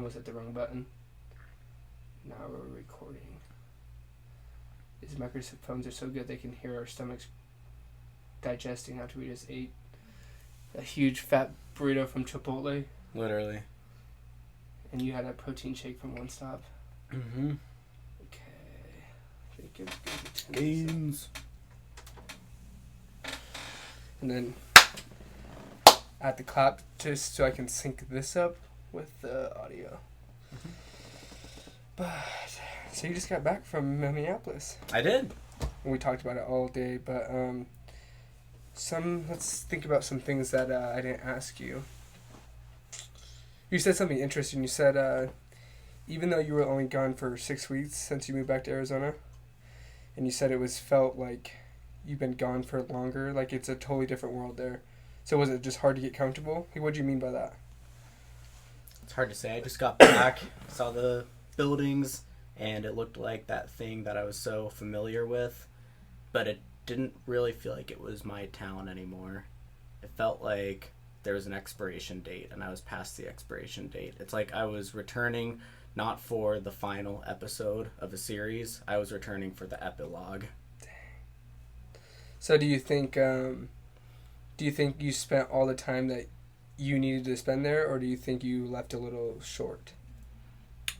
almost hit the wrong button. Now we're recording. These microphones are so good they can hear our stomachs digesting after we just ate a huge fat burrito from Chipotle. Literally. And you had a protein shake from One Stop. Mm-hmm. Okay. I think it's good. Gains. And then add the clap just so I can sync this up with the audio. Mm-hmm. But so you just got back from Minneapolis. I did. And we talked about it all day, but let's think about some things that I didn't ask you. You said something interesting. You said even though you were only gone for 6 weeks since you moved back to Arizona, and you said it felt like you've been gone for longer, like it's a totally different world there. So was it just hard to get comfortable? What do you mean by that? It's hard to say. I just got back, saw the buildings, and it looked like that thing that I was so familiar with, but it didn't really feel like it was my town anymore. It felt like there was an expiration date, and I was past the expiration date. It's like I was returning not for the final episode of a series. I was returning for the epilogue. So do you think you spent all the time that you needed to spend there, or do you think you left a little short?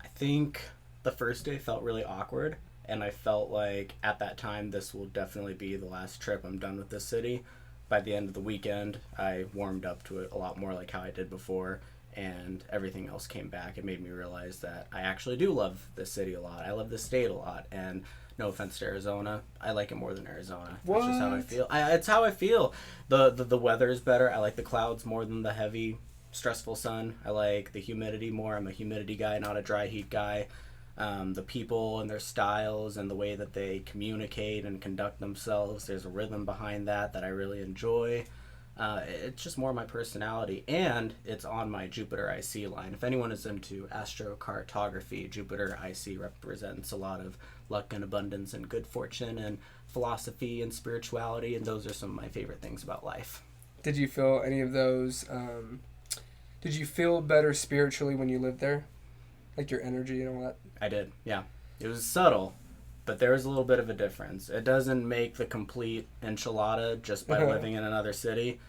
I think the first day felt really awkward, and I felt like at that time this will definitely be the last trip. I'm done with this city. By the end of the weekend, I warmed up to it a lot more like how I did before, and everything else came back. It made me realize that I actually do love this city a lot. I love this state a lot, and no offense to Arizona, I like it more than Arizona. What? That's just how I feel. It's how I feel. The weather is better. I like the clouds more than the heavy, stressful sun. I like the humidity more. I'm a humidity guy, not a dry heat guy. The people and their styles and the way that they communicate and conduct themselves, there's a rhythm behind that I really enjoy. It's just more my personality, and it's on my Jupiter IC line. If anyone is into astrocartography, Jupiter IC represents a lot of luck and abundance and good fortune and philosophy and spirituality, and those are some of my favorite things about life. Did you feel any of those? Did you feel better spiritually when you lived there? Like your energy and all that? I did, yeah. It was subtle, but there was a little bit of a difference. It doesn't make the complete enchilada just by living in another city,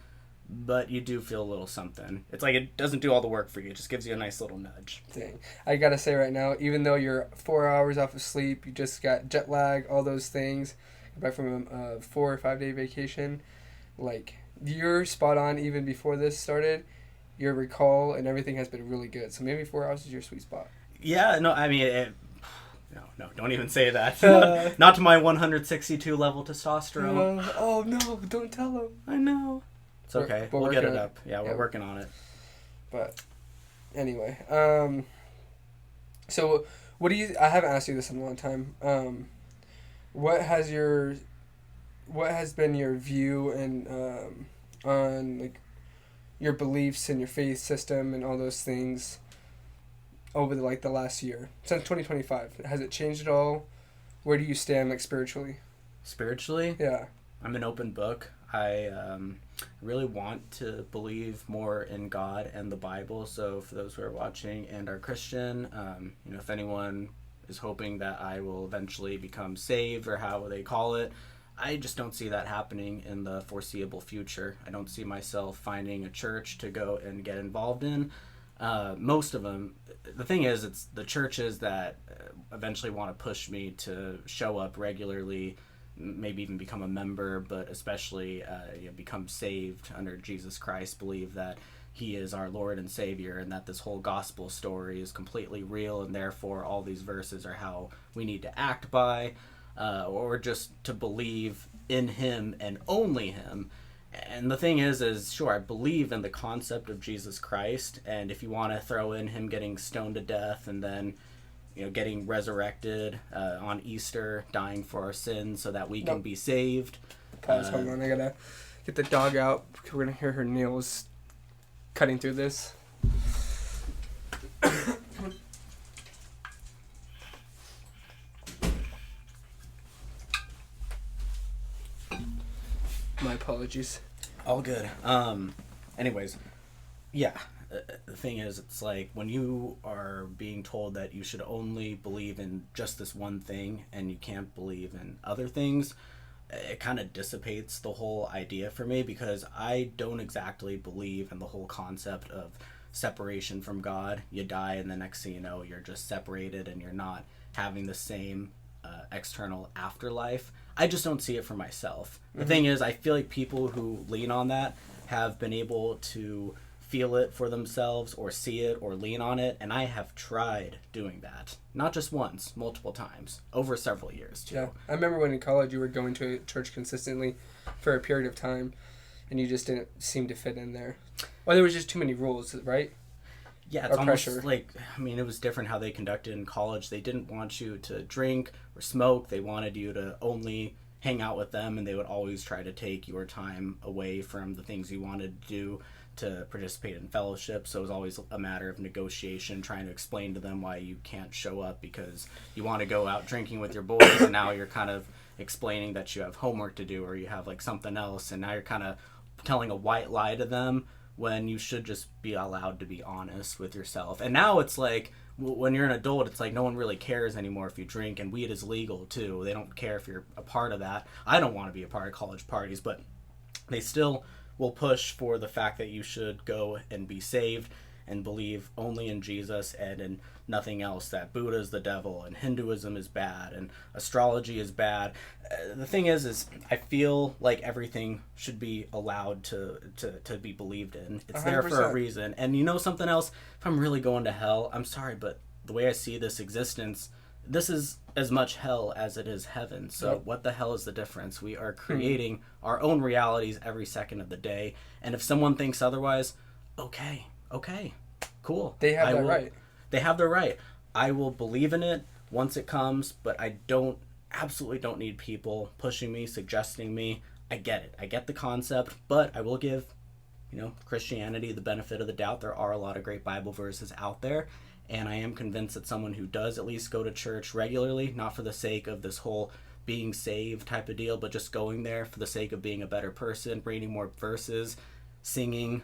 but you do feel a little something. It's like it doesn't do all the work for you. It just gives you a nice little nudge. Dang. I gotta say right now, even though you're 4 hours off of sleep, you just got jet lag, all those things, you're back from a 4 or 5 day vacation, like, you're spot on even before this started. Your recall and everything has been really good. So maybe 4 hours is your sweet spot. Yeah, no, I mean, no, don't even say that. Not to my 162 level testosterone. Oh no, don't tell him. I know. It's okay. We'll get it up. Yeah, we're working on it. But anyway, so what do you? I haven't asked you this in a long time. What has been your view and on like your beliefs and your faith system and all those things over the last year since 2025? Has it changed at all? Where do you stand spiritually? Spiritually? Yeah. I'm an open book. I really want to believe more in God and the Bible. So for those who are watching and are Christian, if anyone is hoping that I will eventually become saved or how they call it, I just don't see that happening in the foreseeable future. I don't see myself finding a church to go and get involved in. Most of them, the thing is, it's the churches that eventually want to push me to show up regularly, maybe even become a member, but especially become saved under Jesus Christ, believe that he is our Lord and Savior, and that this whole gospel story is completely real, and therefore all these verses are how we need to act by, or just to believe in him and only him. And the thing is sure, I believe in the concept of Jesus Christ, and if you want to throw in him getting stoned to death and then getting resurrected on Easter, dying for our sins so that we can be saved. Pause, hold on, I gotta get the dog out. We're gonna hear her nails cutting through this. My apologies. All good. Anyways, yeah, the thing is, it's like when you are being told that you should only believe in just this one thing and you can't believe in other things, it kind of dissipates the whole idea for me, because I don't exactly believe in the whole concept of separation from God. You die and the next thing you know, you're just separated and you're not having the same external afterlife. I just don't see it for myself. The thing is, I feel like people who lean on that have been able to feel it for themselves or see it or lean on it, and I have tried doing that, not just once, multiple times over several years too. Yeah, I remember when in college you were going to a church consistently for a period of time and you just didn't seem to fit in there, or there was just too many rules, right? Yeah, it's almost like, I mean, it was different how they conducted in college. They didn't want you to drink or smoke. They wanted you to only hang out with them, and they would always try to take your time away from the things you wanted to do to participate in fellowship. So it was always a matter of negotiation, trying to explain to them why you can't show up because you want to go out drinking with your boys, and now you're kind of explaining that you have homework to do or you have like something else, and now you're kind of telling a white lie to them when you should just be allowed to be honest with yourself. And now it's like, when you're an adult, it's like no one really cares anymore if you drink, and weed is legal too. They don't care if you're a part of that. I don't want to be a part of college parties, but they still will push for the fact that you should go and be saved and believe only in Jesus and in nothing else, that Buddha is the devil and Hinduism is bad and astrology is bad. The thing is I feel like everything should be allowed to be believed in. It's 100%. There for a reason. And you know something else? If I'm really going to hell, I'm sorry, but the way I see this existence, this is as much hell as it is heaven. So What the hell is the difference? We are creating our own realities every second of the day. And if someone thinks otherwise, okay, cool. They have that right. They have their right. I will believe in it once it comes, but I absolutely don't need people pushing me, suggesting me. I get it. I get the concept, but I will give, Christianity the benefit of the doubt. There are a lot of great Bible verses out there, and I am convinced that someone who does at least go to church regularly, not for the sake of this whole being saved type of deal, but just going there for the sake of being a better person, reading more verses, singing,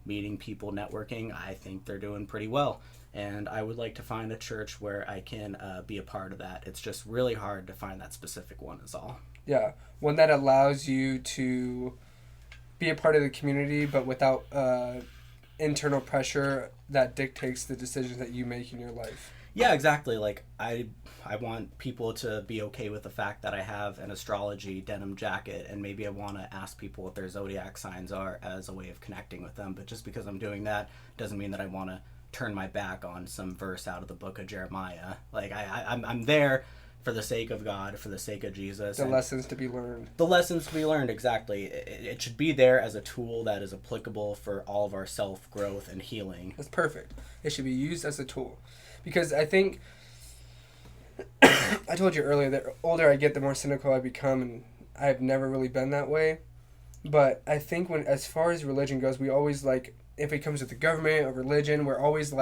meeting people, networking, I think they're doing pretty well. And I would like to find a church where I can be a part of that. It's just really hard to find that specific one is all. Yeah, one that allows you to be a part of the community, but without internal pressure that dictates the decisions that you make in your life. Yeah, exactly. Like, I want people to be okay with the fact that I have an astrology denim jacket, and maybe I want to ask people what their zodiac signs are as a way of connecting with them. But just because I'm doing that doesn't mean that I want to turn my back on some verse out of the book of Jeremiah. Like, I'm there for the sake of God, for the sake of Jesus. The lessons to be learned. The lessons to be learned, exactly. It should be there as a tool that is applicable for all of our self-growth and healing. That's perfect. It should be used as a tool. Because I think, I told you earlier that the older I get, the more cynical I become, and I've never really been that way. But I think as far as religion goes, we always if it comes with the government or religion, we're always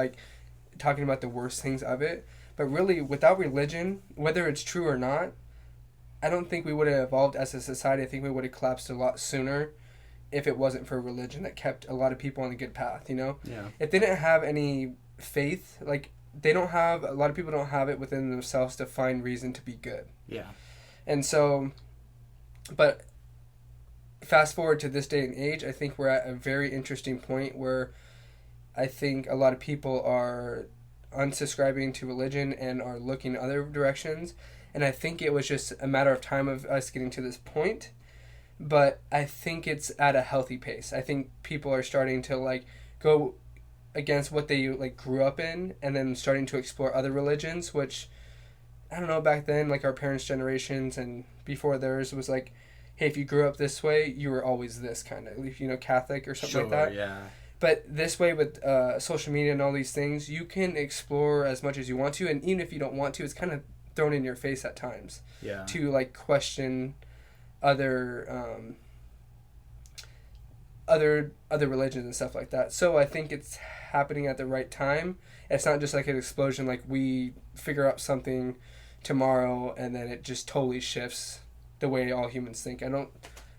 talking about the worst things of it. But really, without religion, whether it's true or not, I don't think we would have evolved as a society. I think we would have collapsed a lot sooner if it wasn't for religion that kept a lot of people on a good path, Yeah. If they didn't have any faith, a lot of people don't have it within themselves to find reason to be good. Yeah. And so, but fast forward to this day and age, I think we're at a very interesting point where I think a lot of people are unsubscribing to religion and are looking other directions. And I think it was just a matter of time of us getting to this point. But I think it's at a healthy pace. I think people are starting to go against what they grew up in, and then starting to explore other religions, which I don't know, back then, our parents' generations and before theirs was hey, if you grew up this way, you were always this kind of, Catholic or something like that. Yeah. But this way with social media and all these things, you can explore as much as you want to, and even if you don't want to, it's kind of thrown in your face at times. Yeah. To question other religions and stuff like that. So I think it's happening at the right time. It's not just an explosion, we figure out something tomorrow and then it just totally shifts the way all humans think. I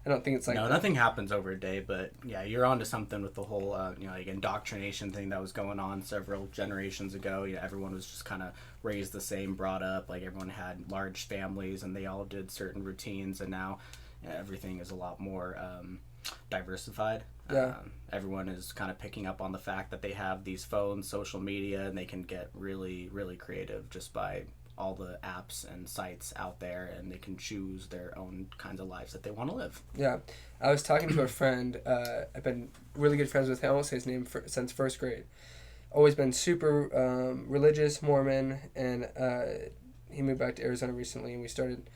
I don't think it's like no, that. nothing happens over a day, but yeah, you're onto something with the whole, like indoctrination thing that was going on several generations ago. Yeah, everyone was just kind of raised the same, brought up, like everyone had large families and they all did certain routines, and now everything is a lot more diversified. Yeah. Everyone is kind of picking up on the fact that they have these phones, social media, and they can get really, really creative just by all the apps and sites out there, and they can choose their own kinds of lives that they want to live. Yeah. I was talking to a friend. I've been really good friends with him. I won't say his name since first grade. Always been super religious, Mormon, and he moved back to Arizona recently, and we started.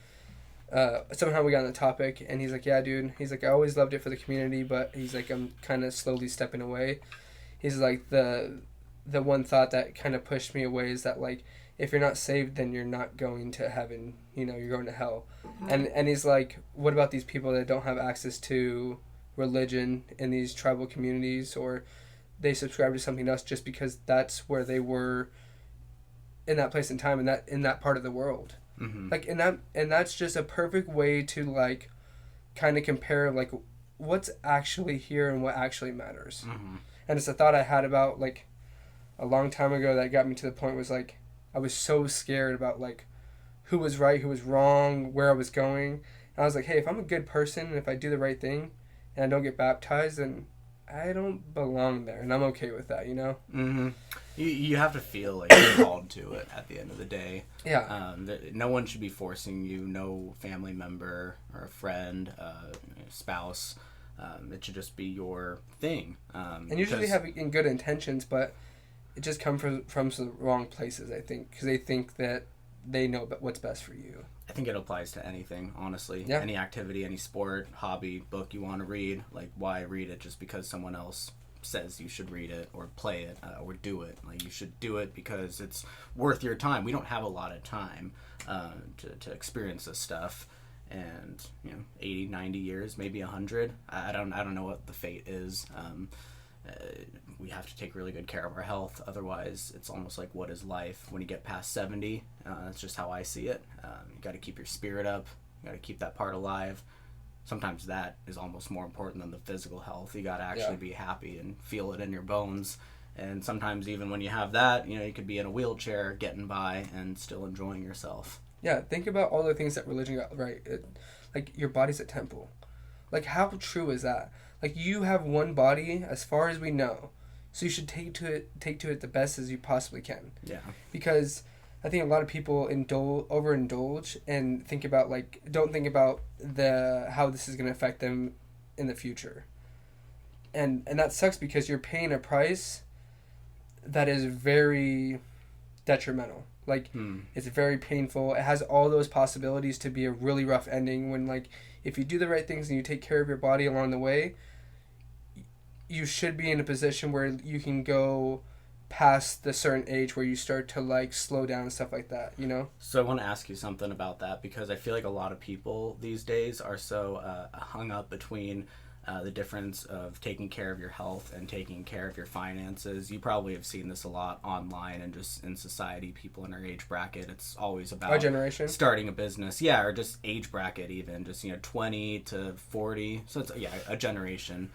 Somehow we got on the topic, and he's like, "Yeah, dude." He's like, "I always loved it for the community, but he's like, I'm kind of slowly stepping away." He's like, the one thought that kind of pushed me away is that, like, if you're not saved, then you're not going to heaven. You know, you're going to hell. And he's like, what about these people that don't have access to religion in these tribal communities, or they subscribe to something else just because that's where they were in that place in time, in that part of the world. Mm-hmm. Like, and that's just a perfect way to, like, kind of compare, like, what's actually here and what actually matters. Mm-hmm. And it's a thought I had about, like, a long time ago that got me to the point was, like, I was so scared about, like, who was right, who was wrong, where I was going. And I was like, hey, if I'm a good person and if I do the right thing and I don't get baptized, then I don't belong there. And I'm okay with that, you know? Mm-hmm. You have to feel like you're called to it at the end of the day. Yeah. No one should be forcing you, no family member or a friend, spouse. It should just be your thing. And usually have in good intentions, but it just comes from the wrong places, I think, because they think that they know what's best for you. I think it applies to anything, honestly. Yeah. Any activity, any sport, hobby, book you want to read. Like, why read it just because someone else says you should read it or play it or do it? Like, you should do it because it's worth your time. We don't have a lot of time to experience this stuff. And, 80, 90 years, maybe 100. I don't know what the fate is. We have to take really good care of our health. Otherwise, it's almost like, what is life? When you get past 70, that's just how I see it. You got to keep your spirit up. You got to keep that part alive. Sometimes that is almost more important than the physical health. You got to actually be happy and feel it in your bones. And sometimes even when you have that, you could be in a wheelchair getting by and still enjoying yourself. Yeah, think about all the things that religion got right. Like, your body's a temple. Like, how true is that? Like, you have one body as far as we know. So you should take to it the best as you possibly can. Yeah. Because I think a lot of people overindulge and think about, like, don't think about how this is going to affect them in the future. And that sucks because you're paying a price that is very detrimental. Like, it's very painful. It has all those possibilities to be a really rough ending when, like, if you do the right things and you take care of your body along the way, you should be in a position where you can go past the certain age where you start to, like, slow down and stuff like that, So I want to ask you something about that, because I feel like a lot of people these days are so hung up between the difference of taking care of your health and taking care of your finances. You probably have seen this a lot online and just in society, people in our age bracket. It's always about our generation starting a business. Yeah, or just age bracket even. Just, 20 to 40. So it's, a generation.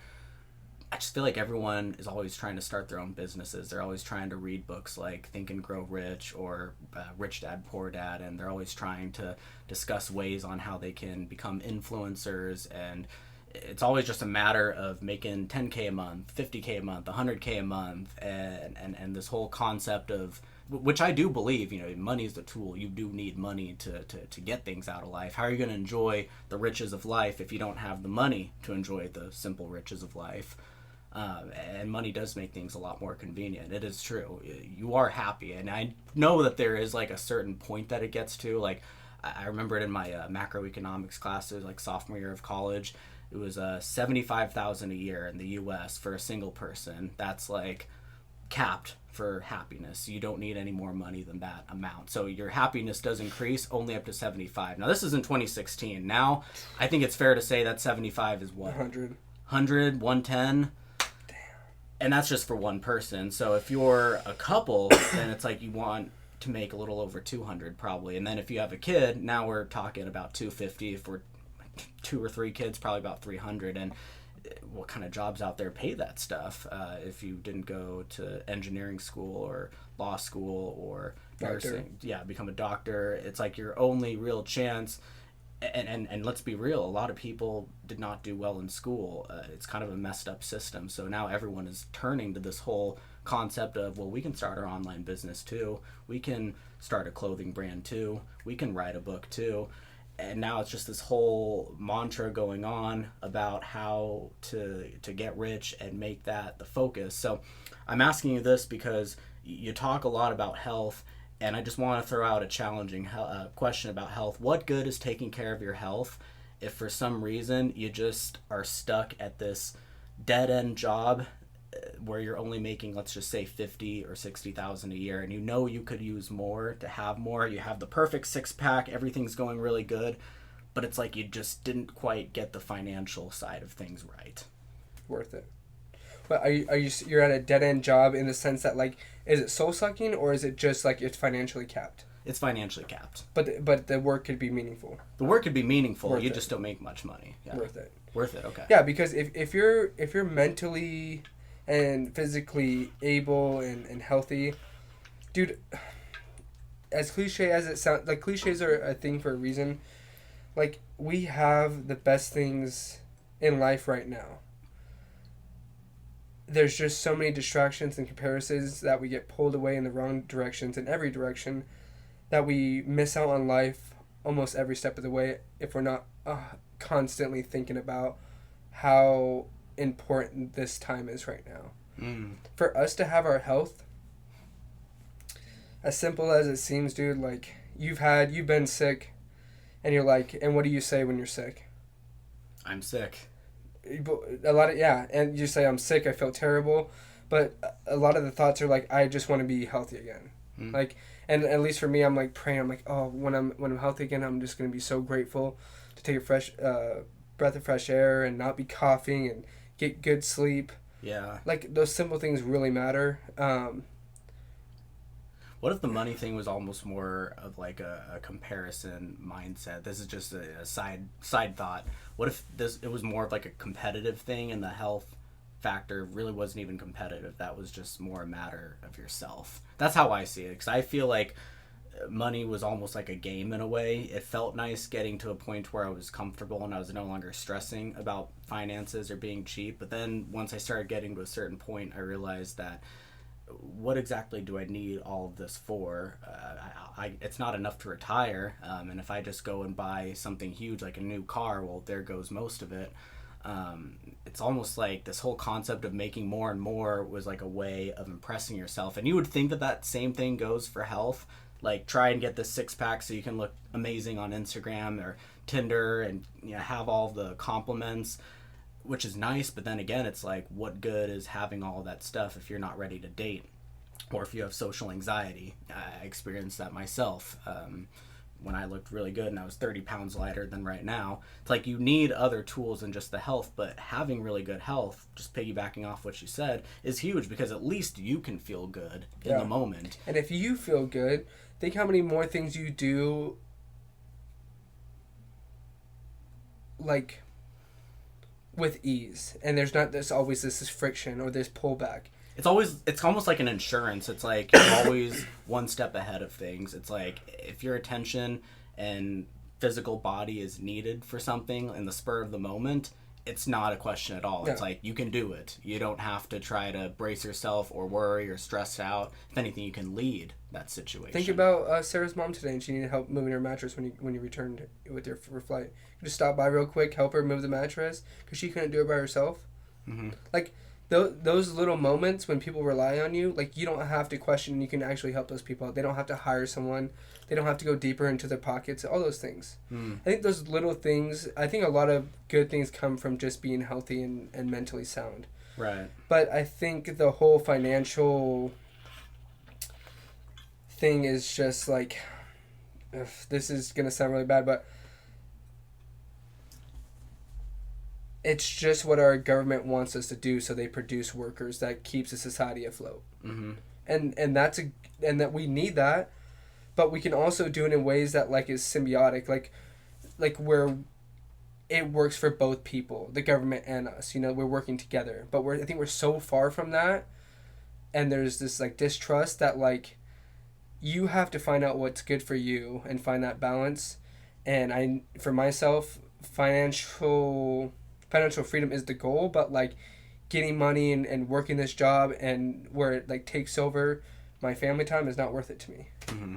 I just feel like everyone is always trying to start their own businesses. They're always trying to read books like Think and Grow Rich or Rich Dad, Poor Dad, and they're always trying to discuss ways on how they can become influencers, and it's always just a matter of making 10K a month, 50K a month, 100K a month, and this whole concept of, which I do believe, money is the tool. You do need money to get things out of life. How are you going to enjoy the riches of life if you don't have the money to enjoy the simple riches of life? And money does make things a lot more convenient. It is true. You are happy, and I know that there is, like, a certain point that it gets to. Like, I remember it in my macroeconomics classes, like sophomore year of college. It was $75,000 a year in the U.S. for a single person. That's, like, capped for happiness. You don't need any more money than that amount. So your happiness does increase only up to 75. Now, this is in 2016. Now, I think it's fair to say that 75 is what? 100, 110. Damn. And that's just for one person. So if you're a couple, then it's like you want to make a little over 200 probably. And then if you have a kid, now we're talking about 250 if we're 2 or 3 kids, probably about 300. And what kind of jobs out there pay that stuff if you didn't go to engineering school or law school or nursing? Yeah, become a doctor. It's like your only real chance. And let's be real, a lot of people did not do well in school. It's kind of a messed up system. So now everyone is turning to this whole concept of, well, we can start our online business too. We can start a clothing brand too. We can write a book too. And now it's just this whole mantra going on about how to get rich and make that the focus. So I'm asking you this because you talk a lot about health, and I just want to throw out a challenging question about health. What good is taking care of your health if for some reason you just are stuck at this dead-end job where you're only making, let's just say, 50 or 60,000 a year, and you know you could use more to have more. You have the perfect six-pack, everything's going really good, but it's like you just didn't quite get the financial side of things right. Worth it. But you're at a dead-end job in the sense that, like, is it soul-sucking, or is it just like it's financially capped? It's financially capped. But the work could be meaningful. The work could be meaningful. Worth you it. just don't make much money. Yeah. Worth it. Worth it. Okay. Yeah, because if you're mentally and physically able and healthy, dude, as cliche as it sounds, like, cliches are a thing for a reason. Like, we have the best things in life right now. There's just so many distractions and comparisons that we get pulled away in the wrong directions, in every direction, that we miss out on life almost every step of the way if we're not constantly thinking about how important this time is right now. For us to have our health, as simple as it seems, dude, like, you've been sick, and you're like, and what do you say when you're sick? I'm sick. And you say, I'm sick, I feel terrible, but a lot of the thoughts are like, I just want to be healthy again. Like, and at least for me, I'm like praying, I'm like, oh, when I'm healthy again, I'm just going to be so grateful to take a fresh breath of fresh air and not be coughing and get good sleep. Yeah. Like, those simple things really matter. What if the money thing was almost more of like a comparison mindset? This is just a side thought. What if it was more of like a competitive thing, and the health factor really wasn't even competitive? That was just more a matter of yourself. That's how I see it, because I feel like money was almost like a game in a way. It felt nice getting to a point where I was comfortable and I was no longer stressing about finances or being cheap. But then once I started getting to a certain point, I realized that what exactly do I need all of this for? It's not enough to retire. And if I just go and buy something huge like a new car, well, there goes most of it. It's almost like this whole concept of making more and more was like a way of impressing yourself. And you would think that same thing goes for health. Like, try and get this six-pack so you can look amazing on Instagram or Tinder and, you know, have all the compliments, which is nice. But then again, it's like, what good is having all that stuff if you're not ready to date, or if you have social anxiety? I experienced that myself when I looked really good and I was 30 pounds lighter than right now. It's like, you need other tools than just the health, but having really good health, just piggybacking off what you said, is huge, because at least you can feel good in the moment. And if you feel good, think how many more things you do, like, with ease, and there's always this friction or this pullback. It's almost like an insurance. It's like you're always one step ahead of things. It's like, if your attention and physical body is needed for something in the spur of the moment, it's not a question at all. Yeah. It's like, you can do it. You don't have to try to brace yourself or worry or stress out. If anything, you can lead that situation. Think about Sarah's mom today, and she needed help moving her mattress when you returned with your flight. You just stop by real quick, help her move the mattress, because she couldn't do it by herself. Mm-hmm. Like, those little moments when people rely on you, like, you don't have to question. You can actually help those people out. They don't have to hire someone. They don't have to go deeper into their pockets. All those things. I think those little things. I think a lot of good things come from just being healthy and mentally sound. Right. But I think the whole financial thing is just like, this is gonna sound really bad, but it's just what our government wants us to do, so they produce workers that keeps a society afloat. Mm-hmm. And that we need that, but we can also do it in ways that, like, is symbiotic, like where it works for both people, the government and us. We're working together, but I think we're so far from that, and there's this like distrust that like you have to find out what's good for you and find that balance. And for myself, financial freedom is the goal, but like getting money and working this job and where it like takes over my family time is not worth it to me. Mm-hmm.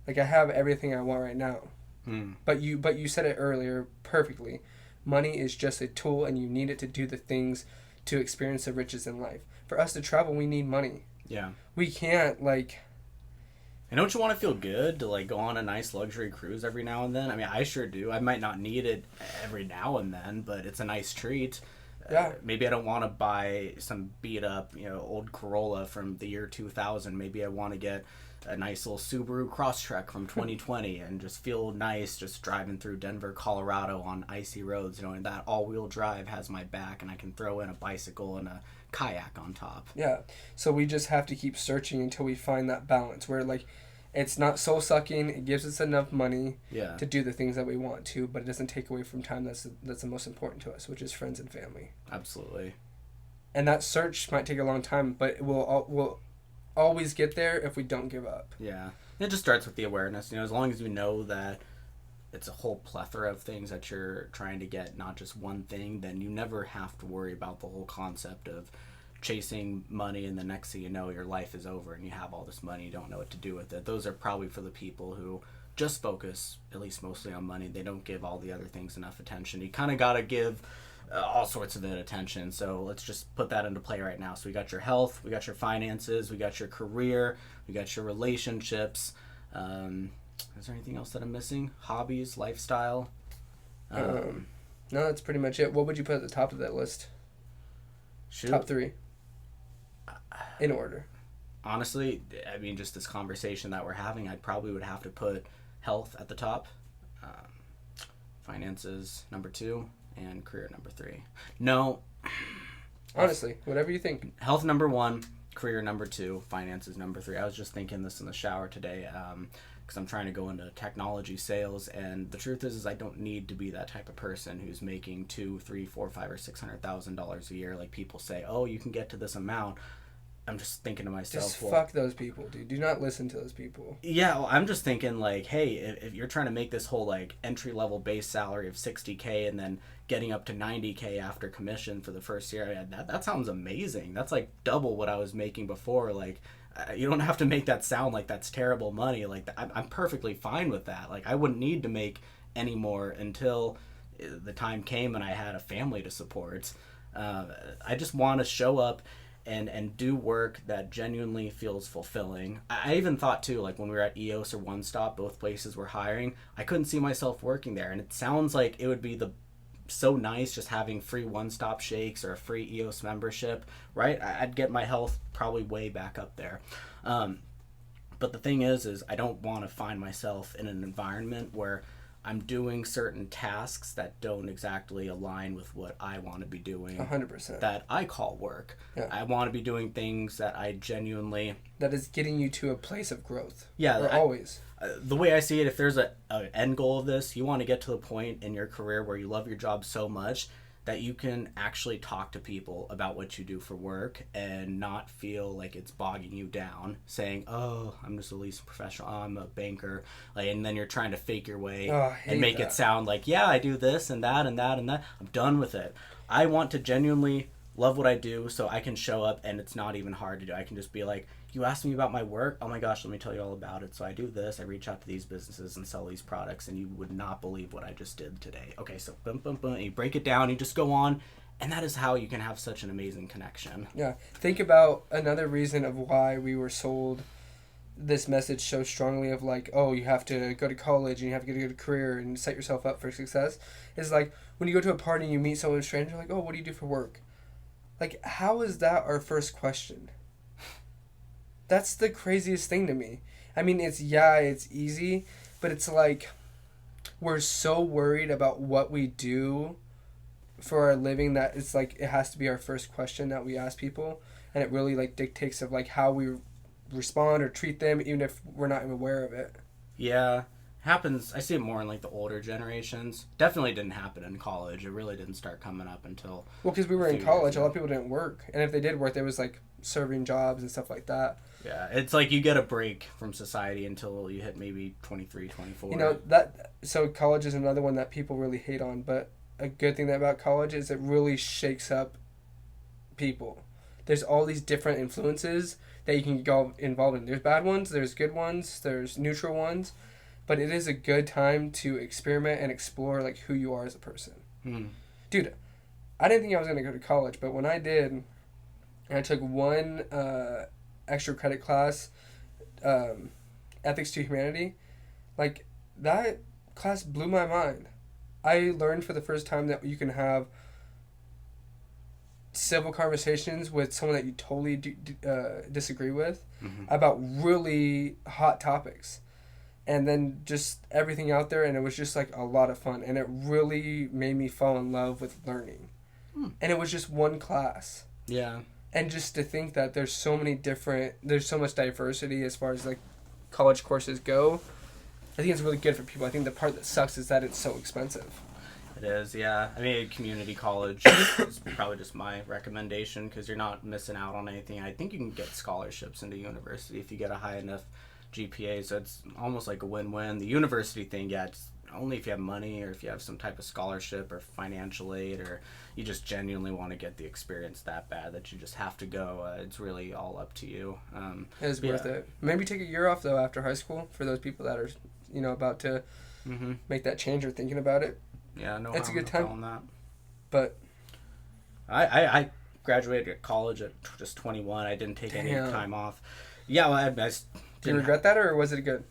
Like I have everything I want right now. Mm. But you said it earlier perfectly. Money is just a tool, and you need it to do the things to experience the riches in life. For us to travel, we need money. Yeah. We can't like. And don't you want to feel good to like go on a nice luxury cruise every now and then? I mean, I sure do. I might not need it every now and then, but it's a nice treat. Yeah. Maybe I don't want to buy some beat up, old Corolla from the year 2000. Maybe I want to get a nice little Subaru Crosstrek from 2020 and just feel nice just driving through Denver, Colorado on icy roads, and that all-wheel drive has my back, and I can throw in a bicycle and a kayak on top. Yeah. So we just have to keep searching until we find that balance where like it's not soul sucking, it gives us enough money to do the things that we want to, but it doesn't take away from time that's the most important to us, which is friends and family. Absolutely. And that search might take a long time, but we'll always get there if we don't give up. Yeah. It just starts with the awareness. As long as you know that it's a whole plethora of things that you're trying to get, not just one thing, then you never have to worry about the whole concept of chasing money and the next thing you know your life is over and you have all this money, you don't know what to do with it. Those are probably for the people who just focus, at least mostly, on money. They don't give all the other things enough attention. You kind of got to give all sorts of it attention. So let's just put that into play right now. So we got your health, we got your finances, we got your career, we got your relationships. Is there anything else that I'm missing? Hobbies, lifestyle? No, that's pretty much it. What would you put at the top of that list? Top 3. In order. Honestly, I mean, just this conversation that we're having, I probably would have to put health at the top, finances number 2, and career number 3. No. Honestly, whatever you think. Health number 1, career number 2, finances number 3. I was just thinking this in the shower today because I'm trying to go into technology sales, and the truth is I don't need to be that type of person who's making $200,000, $300,000, $400,000, or $600,000 a year. Like people say, oh, you can get to this amount. I'm just thinking to myself, just fuck those people, dude. Do not listen to those people. Yeah, well, I'm just thinking like, hey, if you're trying to make this whole like entry level base salary of $60K and then getting up to $90K after commission for the first year, that sounds amazing. That's like double what I was making before. Like, you don't have to make that sound like that's terrible money. Like, I'm perfectly fine with that. Like, I wouldn't need to make any more until the time came and I had a family to support. I just want to show up and do work that genuinely feels fulfilling. I even thought too, like when we were at EOS or One Stop, both places were hiring, I couldn't see myself working there. And it sounds like it would be so nice just having free One Stop shakes or a free EOS membership, right? I'd get my health probably way back up there. But the thing is I don't want to find myself in an environment where I'm doing certain tasks that don't exactly align with what I want to be doing. 100%. That I call work. Yeah. I want to be doing things that I genuinely... That is getting you to a place of growth. Yeah. Always. The way I see it, if there's an end goal of this, you want to get to the point in your career where you love your job so much that you can actually talk to people about what you do for work and not feel like it's bogging you down, saying, oh, I'm just a leasing professional, oh, I'm a banker, and then you're trying to fake your way and make it sound like, yeah, I do this and that and that and that. I'm done with it. I want to genuinely love what I do so I can show up and it's not even hard to do. I can just be like, you asked me about my work? Oh my gosh, let me tell you all about it. So I do this, I reach out to these businesses and sell these products, and you would not believe what I just did today. Okay, so boom, boom, boom, and you break it down, you just go on, and that is how you can have such an amazing connection. Yeah, think about another reason of why we were sold this message so strongly of like, oh, you have to go to college and you have to get a good career and set yourself up for success, is like when you go to a party and you meet someone strange, you're like, oh, what do you do for work? Like, how is that our first question? That's the craziest thing to me. I mean, it's easy, but it's like we're so worried about what we do for our living that it's like it has to be our first question that we ask people, and it really like dictates of like how we respond or treat them even if we're not even aware of it. Yeah. Happens, I see it more in like the older generations. Definitely didn't happen in college. It really didn't start coming up until Well, because we were a in few college, years a lot ago. of people didn't work, and if they did work, they was like serving jobs and stuff like that. Yeah, it's like you get a break from society until you hit maybe 23, 24. You know that. So college is another one that people really hate on, but a good thing about college is it really shakes up people. There's all these different influences that you can go involved in. There's bad ones, there's good ones, there's neutral ones, but it is a good time to experiment and explore like who you are as a person. Hmm. Dude, I didn't think I was gonna go to college, but when I did, and I took one extra credit class, ethics to humanity, like that class blew my mind. I learned for the first time that you can have civil conversations with someone that you totally disagree with Hmm. about really hot topics, and then just everything out there, and it was just like a lot of fun, and it really made me fall in love with learning. And it was just one class, Yeah. and just to think that there's so much diversity as far as like college courses go. I think it's really good for people. I think the part that sucks is that it's so expensive. It is, yeah. I mean, community college is probably just my recommendation because you're not missing out on anything. I think you can get scholarships into university if you get a high enough GPA, so it's almost like a win-win. The university thing, yeah, it's only if you have money or if you have some type of scholarship or financial aid or you just genuinely want to get the experience that bad that you just have to go. It's really all up to you. It's worth Yeah. it. Maybe take a year off though after high school for those people that are, about to Mm-hmm. make that change or thinking about it. Yeah, no It's a harm good in time. calling that. But I graduated college at just 21. I didn't take any Damn. time off. Yeah, well, I do you didn't regret that, or was it good?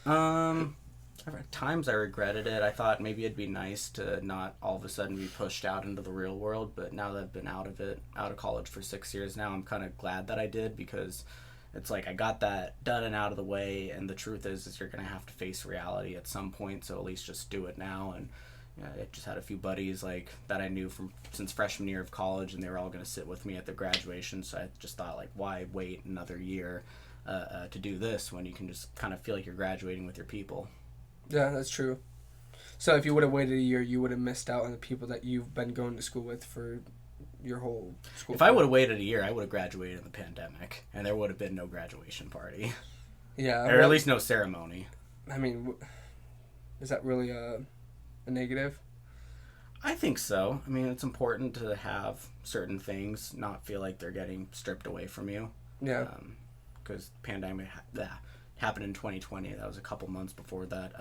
At times I regretted it. I thought maybe it'd be nice to not all of a sudden be pushed out into the real world, but now that I've been out of college for 6 years now, I'm kind of glad that I did because it's like I got that done and out of the way, and the truth is you're going to have to face reality at some point, so at least just do it now. And I just had a few buddies like that I knew from since freshman year of college, and they were all going to sit with me at the graduation, so I just thought, like, why wait another year to do this when you can just kind of feel like you're graduating with your people. Yeah, that's true. So if you would have waited a year, you would have missed out on the people that you've been going to school with for your whole school. If I would have waited a year, I would have graduated in the pandemic, and there would have been no graduation party, Yeah. or at least no ceremony. I mean, is that really a negative? I think so. I mean, it's important to have certain things not feel like they're getting stripped away from you. Yeah. Because pandemic happened in 2020. That was a couple months before that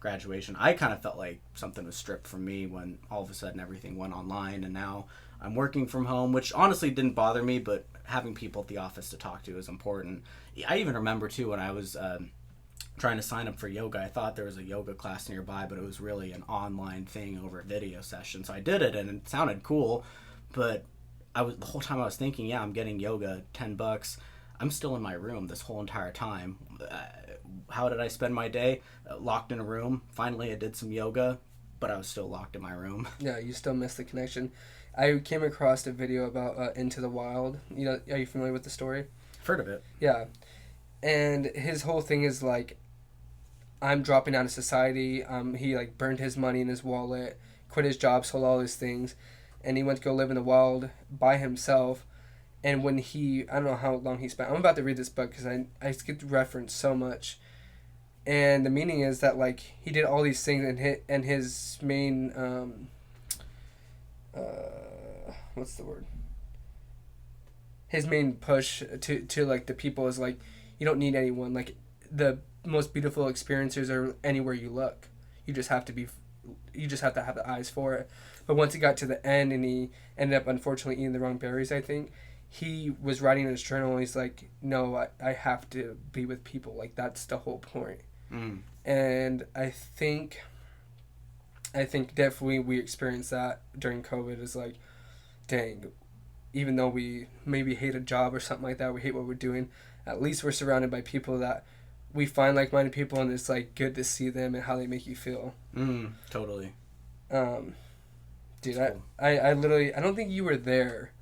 graduation. I kind of felt like something was stripped from me when all of a sudden everything went online, and now I'm working from home, which honestly didn't bother me, but having people at the office to talk to is important. I even remember too when I was trying to sign up for yoga. I thought there was a yoga class nearby, but it was really an online thing over a video session. So I did it, and it sounded cool, but the whole time I was thinking, yeah, I'm getting yoga, $10. I'm still in my room this whole entire time. How did I spend my day? Locked in a room. Finally, I did some yoga, but I was still locked in my room. Yeah, you still miss the connection. I came across a video about Into the Wild. Are you familiar with the story? I've heard of it. Yeah. And his whole thing is like, I'm dropping out of society. He like burned his money in his wallet, quit his job, sold all his things, and he went to go live in the wild by himself. And when I don't know how long he spent. I'm about to read this book because I get referenced so much. And the meaning is that like he did all these things, and his main what's the word? His main push to like the people is like, you don't need anyone. Like the most beautiful experiences are anywhere you look. You just have to have the eyes for it. But once he got to the end and he ended up unfortunately eating the wrong berries, I think, he was writing in his journal and he's like, no, I have to be with people. Like that's the whole point. Mm. And I think definitely we experienced that during COVID. Is like, dang, even though we maybe hate a job or something like that, we hate what we're doing, at least we're surrounded by people that we find like-minded people, and it's like good to see them and how they make you feel. Totally. Dude, Cool. I literally, I don't think you were there,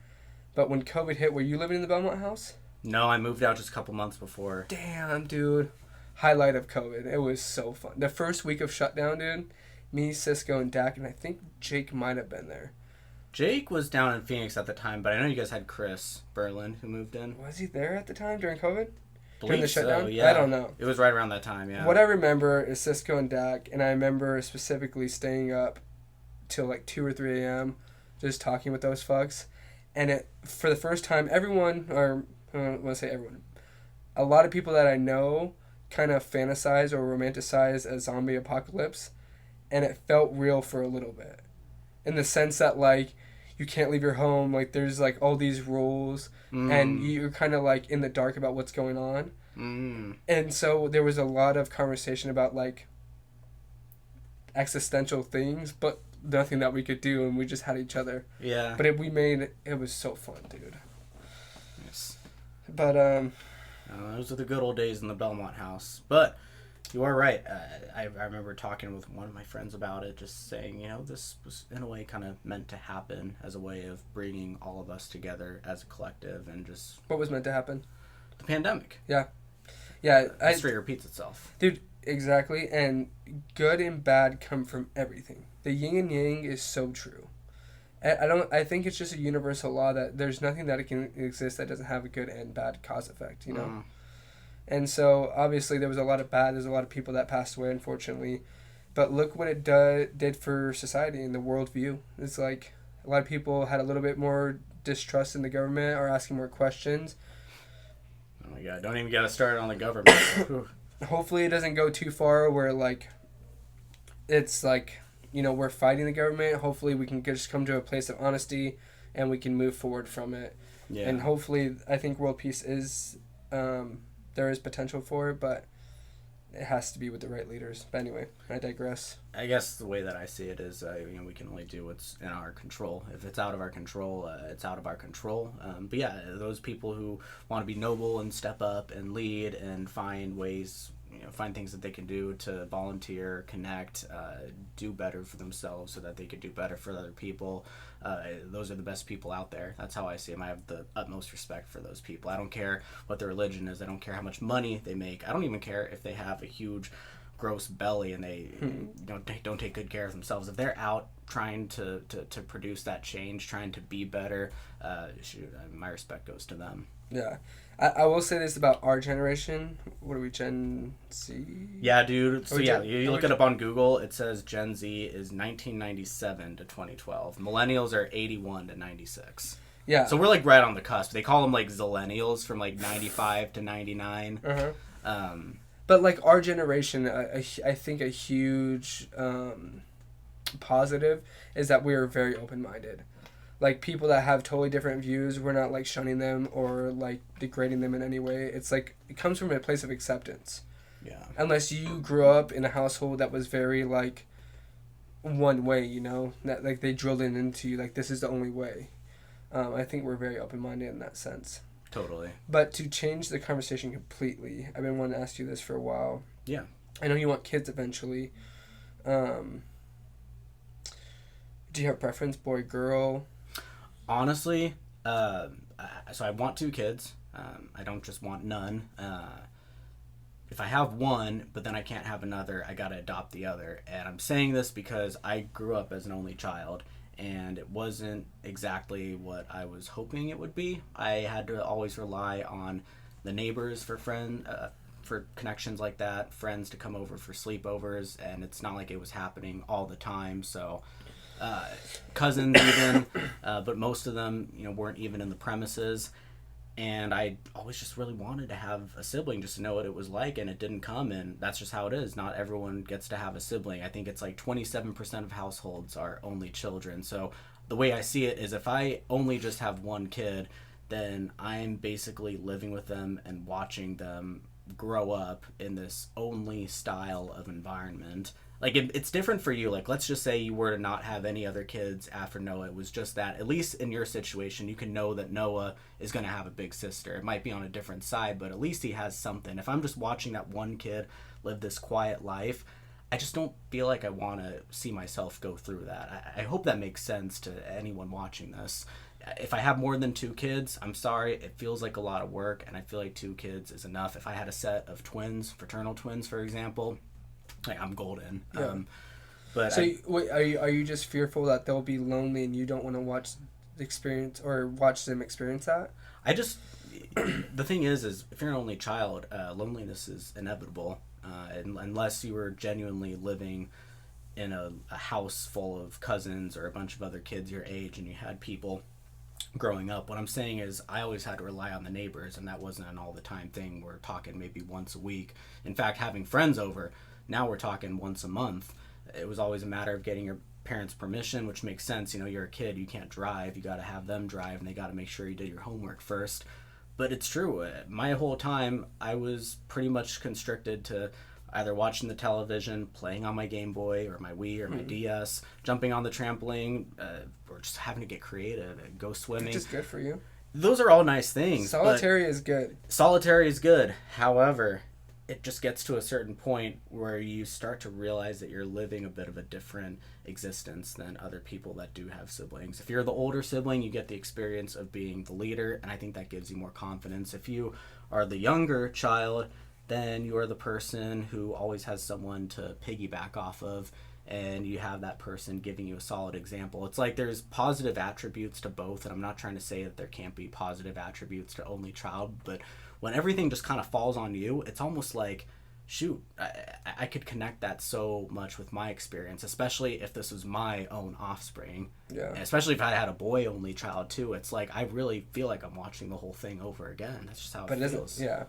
but when COVID hit, were you living in the Belmont house? No, I moved out just a couple months before. Damn, dude. highlight of COVID. It was so fun. The first week of shutdown, dude, me, Cisco, and Dak, and I think Jake might have been there. Jake was down in Phoenix at the time, but I know you guys had Chris Berlin who moved in. Was he there at the time during COVID? During the shutdown? So, yeah. I don't know. It was right around that time, yeah. What I remember is Cisco and Dak, and I remember specifically staying up till like 2 or 3 a.m. just talking with those fucks. And it, for the first time, everyone, or I don't want to say everyone, a lot of people that I know kind of fantasize or romanticize a zombie apocalypse, and it felt real for a little bit. In the sense that, like, you can't leave your home, like, there's, like, all these rules, and you're kind of, like, in the dark about what's going on. And so there was a lot of conversation about, like, existential things, but nothing that we could do, and we just had each other. Yeah. But it was so fun, dude. Yes. But, those are the good old days in the Belmont house. But you are right. I remember talking with one of my friends about it, just saying, you know, this was in a way kind of meant to happen as a way of bringing all of us together as a collective and just... What was meant to happen? The pandemic. Yeah. Yeah. History repeats itself. Dude, exactly. And good and bad come from everything. The yin and yang is so true. I think it's just a universal law that there's nothing that can exist that doesn't have a good and bad cause effect, you know? And so, obviously, there was a lot of bad. There's a lot of people that passed away, unfortunately. But look what it did for society and the worldview. It's like a lot of people had a little bit more distrust in the government or asking more questions. Oh, my God. Don't even get us started on the government. Hopefully, it doesn't go too far where, like, it's like, you know, we're fighting the government. Hopefully, we can just come to a place of honesty and we can move forward from it. Yeah. And hopefully, I think world peace is... there is potential for it, but it has to be with the right leaders. But anyway, I digress. I guess the way that I see it is, you know, we can only do what's in our control. If it's out of our control, it's out of our control. But yeah, those people who want to be noble and step up and lead and find ways, you know, find things that they can do to volunteer, connect, do better for themselves so that they could do better for other people. Those are the best people out there. That's how I see them. I have the utmost respect for those people. I don't care what their religion is. I don't care how much money they make. I don't even care if they have a huge, gross belly and they don't take good care of themselves. If they're out trying to produce that change, trying to be better, my respect goes to them. Yeah. I will say this about our generation. What are we, Gen Z? Yeah, dude. So yeah, you look it up Gen- on Google. It says Gen Z is 1997 to 2012. Millennials are 81 to 96. Yeah. So we're like right on the cusp. They call them like Zillennials from like 95 to 99. But like our generation, I think a huge positive is that we are very open-minded. Like, people that have totally different views, we're not, like, shunning them or, like, degrading them in any way. It's, like, it comes from a place of acceptance. Yeah. Unless you grew up in a household that was very, like, one way, you know? That, like, they drilled it into you, like, this is the only way. I think we're very open-minded in that sense. Totally. But to change the conversation completely, I've been wanting to ask you this for a while. Yeah. I know you want kids eventually. Do you have a preference, boy, girl? Honestly, so I want 2 kids. I don't just want none. If I have one, but then I can't have another, I gotta adopt the other. And I'm saying this because I grew up as an only child, and it wasn't exactly what I was hoping it would be. I had to always rely on the neighbors for connections like that, friends to come over for sleepovers, and it's not like it was happening all the time. So cousins even, but most of them, you know, weren't even in the premises. And I always just really wanted to have a sibling just to know what it was like, and it didn't come, and that's just how it is. Not everyone gets to have a sibling. I think it's like 27% of households are only children. So the way I see it is, if I only just have one kid, then I'm basically living with them and watching them grow up in this only style of environment. Like, it's different for you. Like, let's just say you were to not have any other kids after Noah. It was just that, at least in your situation, you can know that Noah is going to have a big sister. It might be on a different side, but at least he has something. If I'm just watching that one kid live this quiet life, I just don't feel like I want to see myself go through that. I hope that makes sense to anyone watching this. If I have more than 2 kids, I'm sorry, it feels like a lot of work, and I feel like 2 kids is enough. If I had a set of twins, fraternal twins, for example, like, I'm golden. Yeah. But So wait, are you just fearful that they'll be lonely and you don't want to watch the experience or watch them experience that? I just the thing is if you're an only child, loneliness is inevitable, unless you were genuinely living in a house full of cousins or a bunch of other kids your age and you had people growing up. What I'm saying is I always had to rely on the neighbors, and that wasn't an all the time thing. We're talking maybe once a week. In fact, having friends over, now we're talking once a month. It was always a matter of getting your parents' permission, which makes sense. You know, you're a kid, you can't drive, you got to have them drive, and they got to make sure you did your homework first. But it's true. My whole time, I was pretty much constricted to either watching the television, playing on my Game Boy or my Wii or my DS, jumping on the trampoline, or just having to get creative and go swimming. Which is good for you. Those are all nice things. Solitary is good. Solitary is good. However, it just gets to a certain point where you start to realize that you're living a bit of a different existence than other people that do have siblings. If you're the older sibling, you get the experience of being the leader, and I think that gives you more confidence. If you are the younger child, then you are the person who always has someone to piggyback off of, and you have that person giving you a solid example. It's like there's positive attributes to both, and I'm not trying to say that there can't be positive attributes to only child, but when everything just kind of falls on you, it's almost like, shoot, I could connect that so much with my experience, especially if this was my own offspring. Yeah. And especially if I had a boy-only child, too. It's like, I really feel like I'm watching the whole thing over again. That's just how it feels. Yeah.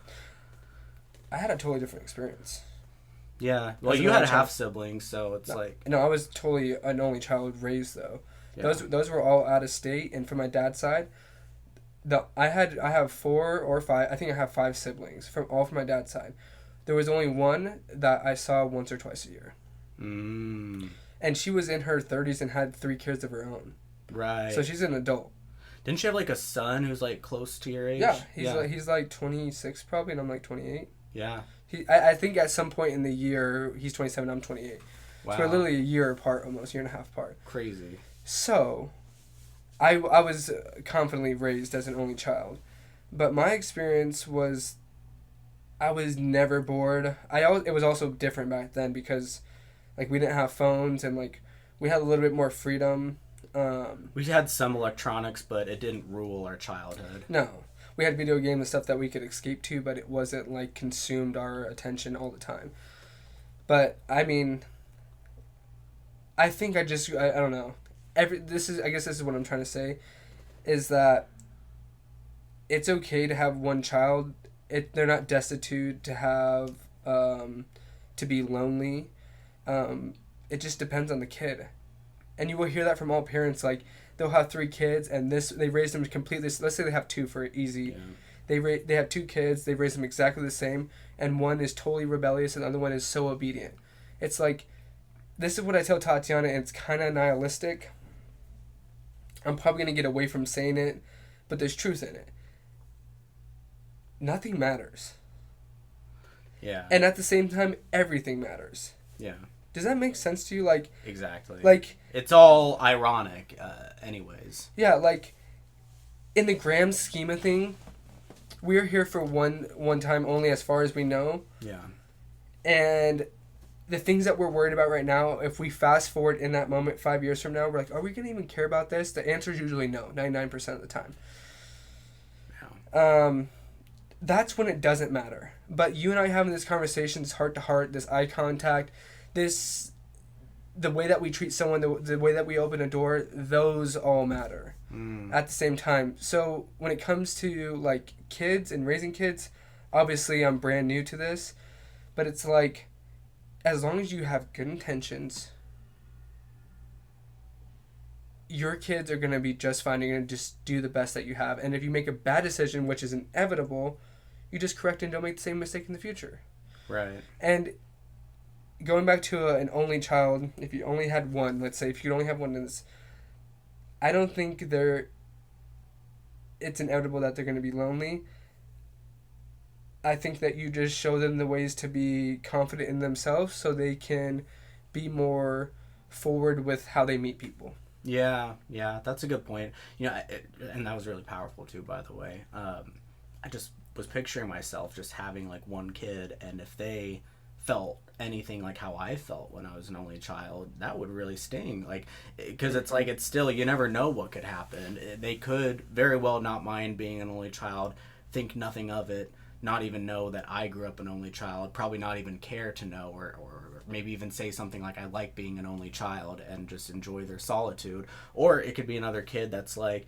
I had a totally different experience. Yeah. Well, you had a half-sibling, so it's like... No, I was totally an only child raised, though. Yeah. Those were all out of state, and from my dad's side, I have 4 or 5, I think I have 5 siblings, from my dad's side. There was only one that I saw once or twice a year. Mm. And she was in her 30s and had 3 kids of her own. Right. So she's an adult. Didn't she have, like, a son who's, like, close to your age? Yeah, he's like 26 probably, and I'm like 28. Yeah. I think at some point in the year, he's 27, I'm 28. Wow. So we're literally a year apart, almost, year and a half apart. Crazy. So, I was confidently raised as an only child. But my experience was, I was never bored. It was also different back then because, like, we didn't have phones and, like, we had a little bit more freedom. We had some electronics, but it didn't rule our childhood. No. We had video games and stuff that we could escape to, but it wasn't, like, consumed our attention all the time. But, I mean, I think I don't know. I guess this is what I'm trying to say, is that it's okay to have one child. They're not destitute to have, to be lonely. It just depends on the kid. And you will hear that from all parents, like, they'll have 3 kids, and they raise them completely. Let's say they have 2 for easy. Yeah. They have 2 kids. They raise them exactly the same, and one is totally rebellious, and the other one is so obedient. It's like, this is what I tell Tatiana, and it's kind of nihilistic. I'm probably gonna get away from saying it, but there's truth in it. Nothing matters. Yeah. And at the same time, everything matters. Yeah. Does that make sense to you? Like, exactly. Like, it's all ironic, anyways. Yeah, like, in the grand scheme of thing, we're here for one time only, as far as we know. Yeah. And the things that we're worried about right now, if we fast forward in that moment 5 years from now, we're like, are we gonna even care about this? The answer is usually no, 99% of the time. Yeah. That's when it doesn't matter. But you and I having this conversation, this heart to heart, this eye contact, the way that we treat someone, the way that we open a door, those all matter at the same time. So when it comes to, like, kids and raising kids, obviously I'm brand new to this, but it's like, as long as you have good intentions, your kids are going to be just fine. You're going to just do the best that you have. And if you make a bad decision, which is inevitable, you just correct and don't make the same mistake in the future. Right. And going back to an only child, if you only had one, let's say, if you only have one in this, I don't think it's inevitable that they're going to be lonely. I think that you just show them the ways to be confident in themselves so they can be more forward with how they meet people. Yeah, yeah, that's a good point. And that was really powerful too, by the way. I just was picturing myself just having like one kid, and if they felt anything like how I felt when I was an only child, that would really sting. Like, because it's like, it's still, you never know what could happen. They could very well not mind being an only child, think nothing of it, not even know that I grew up an only child, probably not even care to know, or maybe even say something like, I like being an only child, and just enjoy their solitude. Or it could be another kid that's like,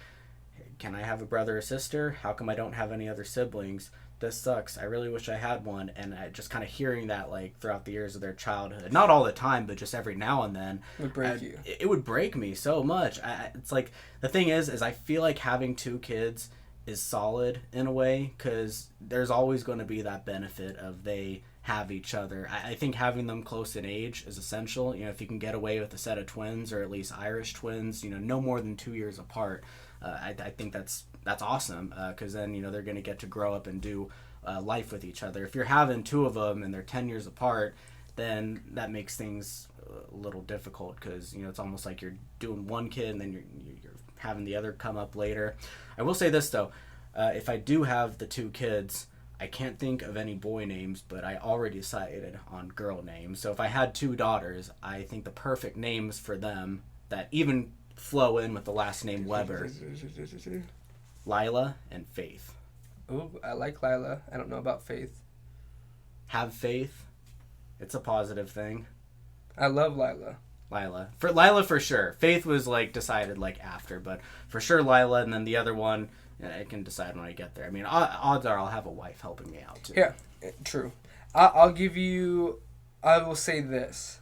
can I have a brother or sister? How come I don't have any other siblings? This sucks. I really wish I had one. And I just kind of hearing that like throughout the years of their childhood, not all the time, but just every now and then, Would break you. It would break me so much. It's like, the thing is I feel like having two kids is solid in a way, because there's always going to be that benefit of they have each other. I think having them close in age is essential. If you can get away with a set of twins, or at least Irish twins, no more than 2 years apart, I think that's awesome, because then they're going to get to grow up and do life with each other. If you're having two of them and they're 10 years apart, then that makes things a little difficult, because it's almost like you're doing one kid and then you're having the other come up later. I will say this though, if I do have the two kids, I can't think of any boy names, but I already decided on girl names. So if I had two daughters, I think the perfect names for them that even flow in with the last name Weber: Lila and Faith. Ooh, I like Lila. I don't know about Faith. Have faith. It's a positive thing. I love Lila. Lila for sure. Faith was like decided like after, but for sure Lila, and then the other one, I can decide when I get there. I mean, odds are I'll have a wife helping me out too. Yeah, true. I'll give you. I will say this.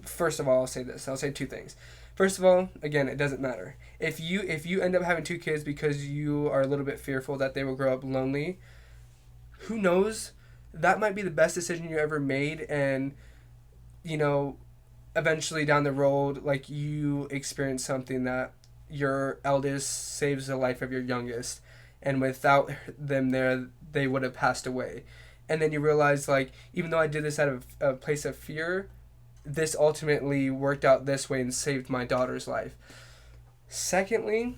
First of all, I'll say this. I'll say two things. First of all, again, it doesn't matter. If you end up having two kids because you are a little bit fearful that they will grow up lonely, who knows? That might be the best decision you ever made, and eventually down the road, like, you experience something that your eldest saves the life of your youngest, and without them there, they would have passed away. And then you realize, like, even though I did this out of a place of fear, this ultimately worked out this way and saved my daughter's life. Secondly,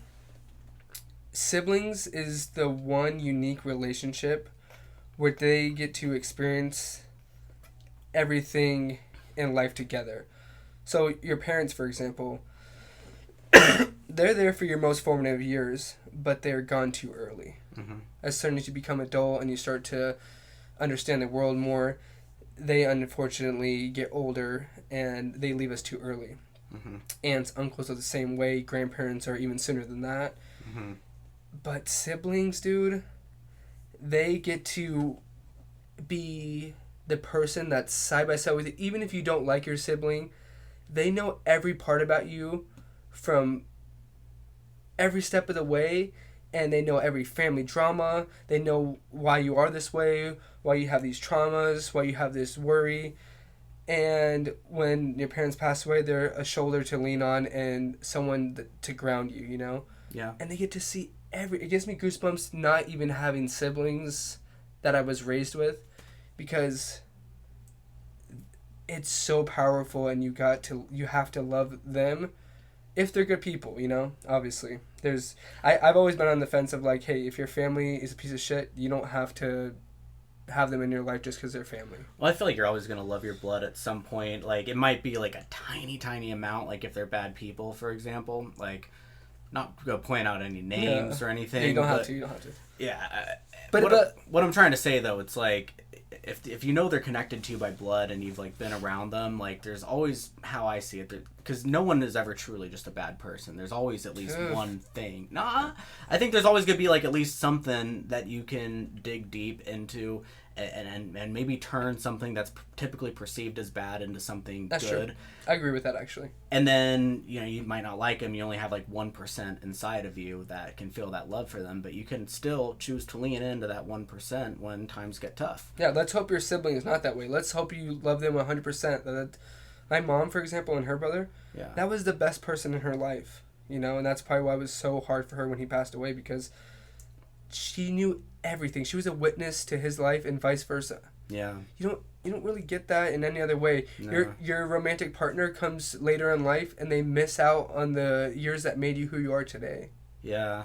siblings is the one unique relationship where they get to experience everything in life together. So your parents, for example, they're there for your most formative years, but they're gone too early. Mm-hmm. As soon as you become adult and you start to understand the world more, they unfortunately get older and they leave us too early. Mm-hmm. Aunts, uncles are the same way. Grandparents are even sooner than that. Mm-hmm. But siblings, dude, they get to be the person that's side by side with you. Even if you don't like your sibling, they know every part about you from every step of the way, and they know every family drama. They know why you are this way, why you have these traumas, why you have this worry. And when your parents pass away, they're a shoulder to lean on and someone to ground you, Yeah. And they get to see it gives me goosebumps not even having siblings that I was raised with, because it's so powerful, and you have to love them if they're good people, obviously. I've always been on the fence of like, hey, if your family is a piece of shit, you don't have to have them in your life just because they're family. Well, I feel like you're always going to love your blood at some point. Like, it might be like a tiny amount, like if they're bad people, for example. Like, not going to point out any names or anything. Yeah, you don't have to. Yeah. But what I'm trying to say, though, it's like, if you know they're connected to you by blood and you've like been around them, like, there's always, how I see it, because no one is ever truly just a bad person. There's always at least one thing. I think there's always gonna be like at least something that you can dig deep into and maybe turn something that's typically perceived as bad into something that's good. True. I agree with that, actually. And then, you might not like them. You only have like 1% inside of you that can feel that love for them, but you can still choose to lean into that 1% when times get tough. Yeah, let's hope your sibling is not that way. Let's hope you love them 100%. My mom, for example, and her brother, that was the best person in her life, and that's probably why it was so hard for her when he passed away, because she knew everything. She was a witness to his life and vice versa. Yeah. you don't really get that in any other way. No. Your romantic partner comes later in life, and they miss out on the years that made you who you are today. Yeah.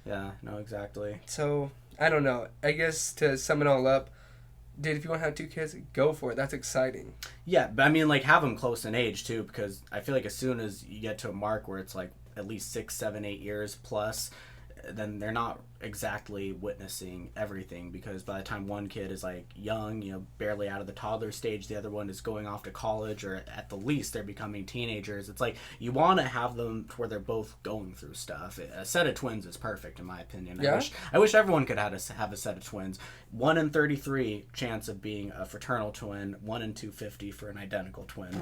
Yeah. No, exactly. So I don't know. I guess to sum it all up, dude, if you want to have 2 kids, go for it. That's exciting. Yeah, but I mean, like, have them close in age too, because I feel like as soon as you get to a mark where it's like at least 6, 7, 8 years plus, then they're not exactly witnessing everything, because by the time one kid is like young, barely out of the toddler stage, the other one is going off to college, or at the least they're becoming teenagers. It's like you want to have them to where they're both going through stuff. A set of twins is perfect in my opinion. Yeah? I wish everyone could have a set of twins. 1 in 33 chance of being a fraternal twin, 1 in 250 for an identical twin.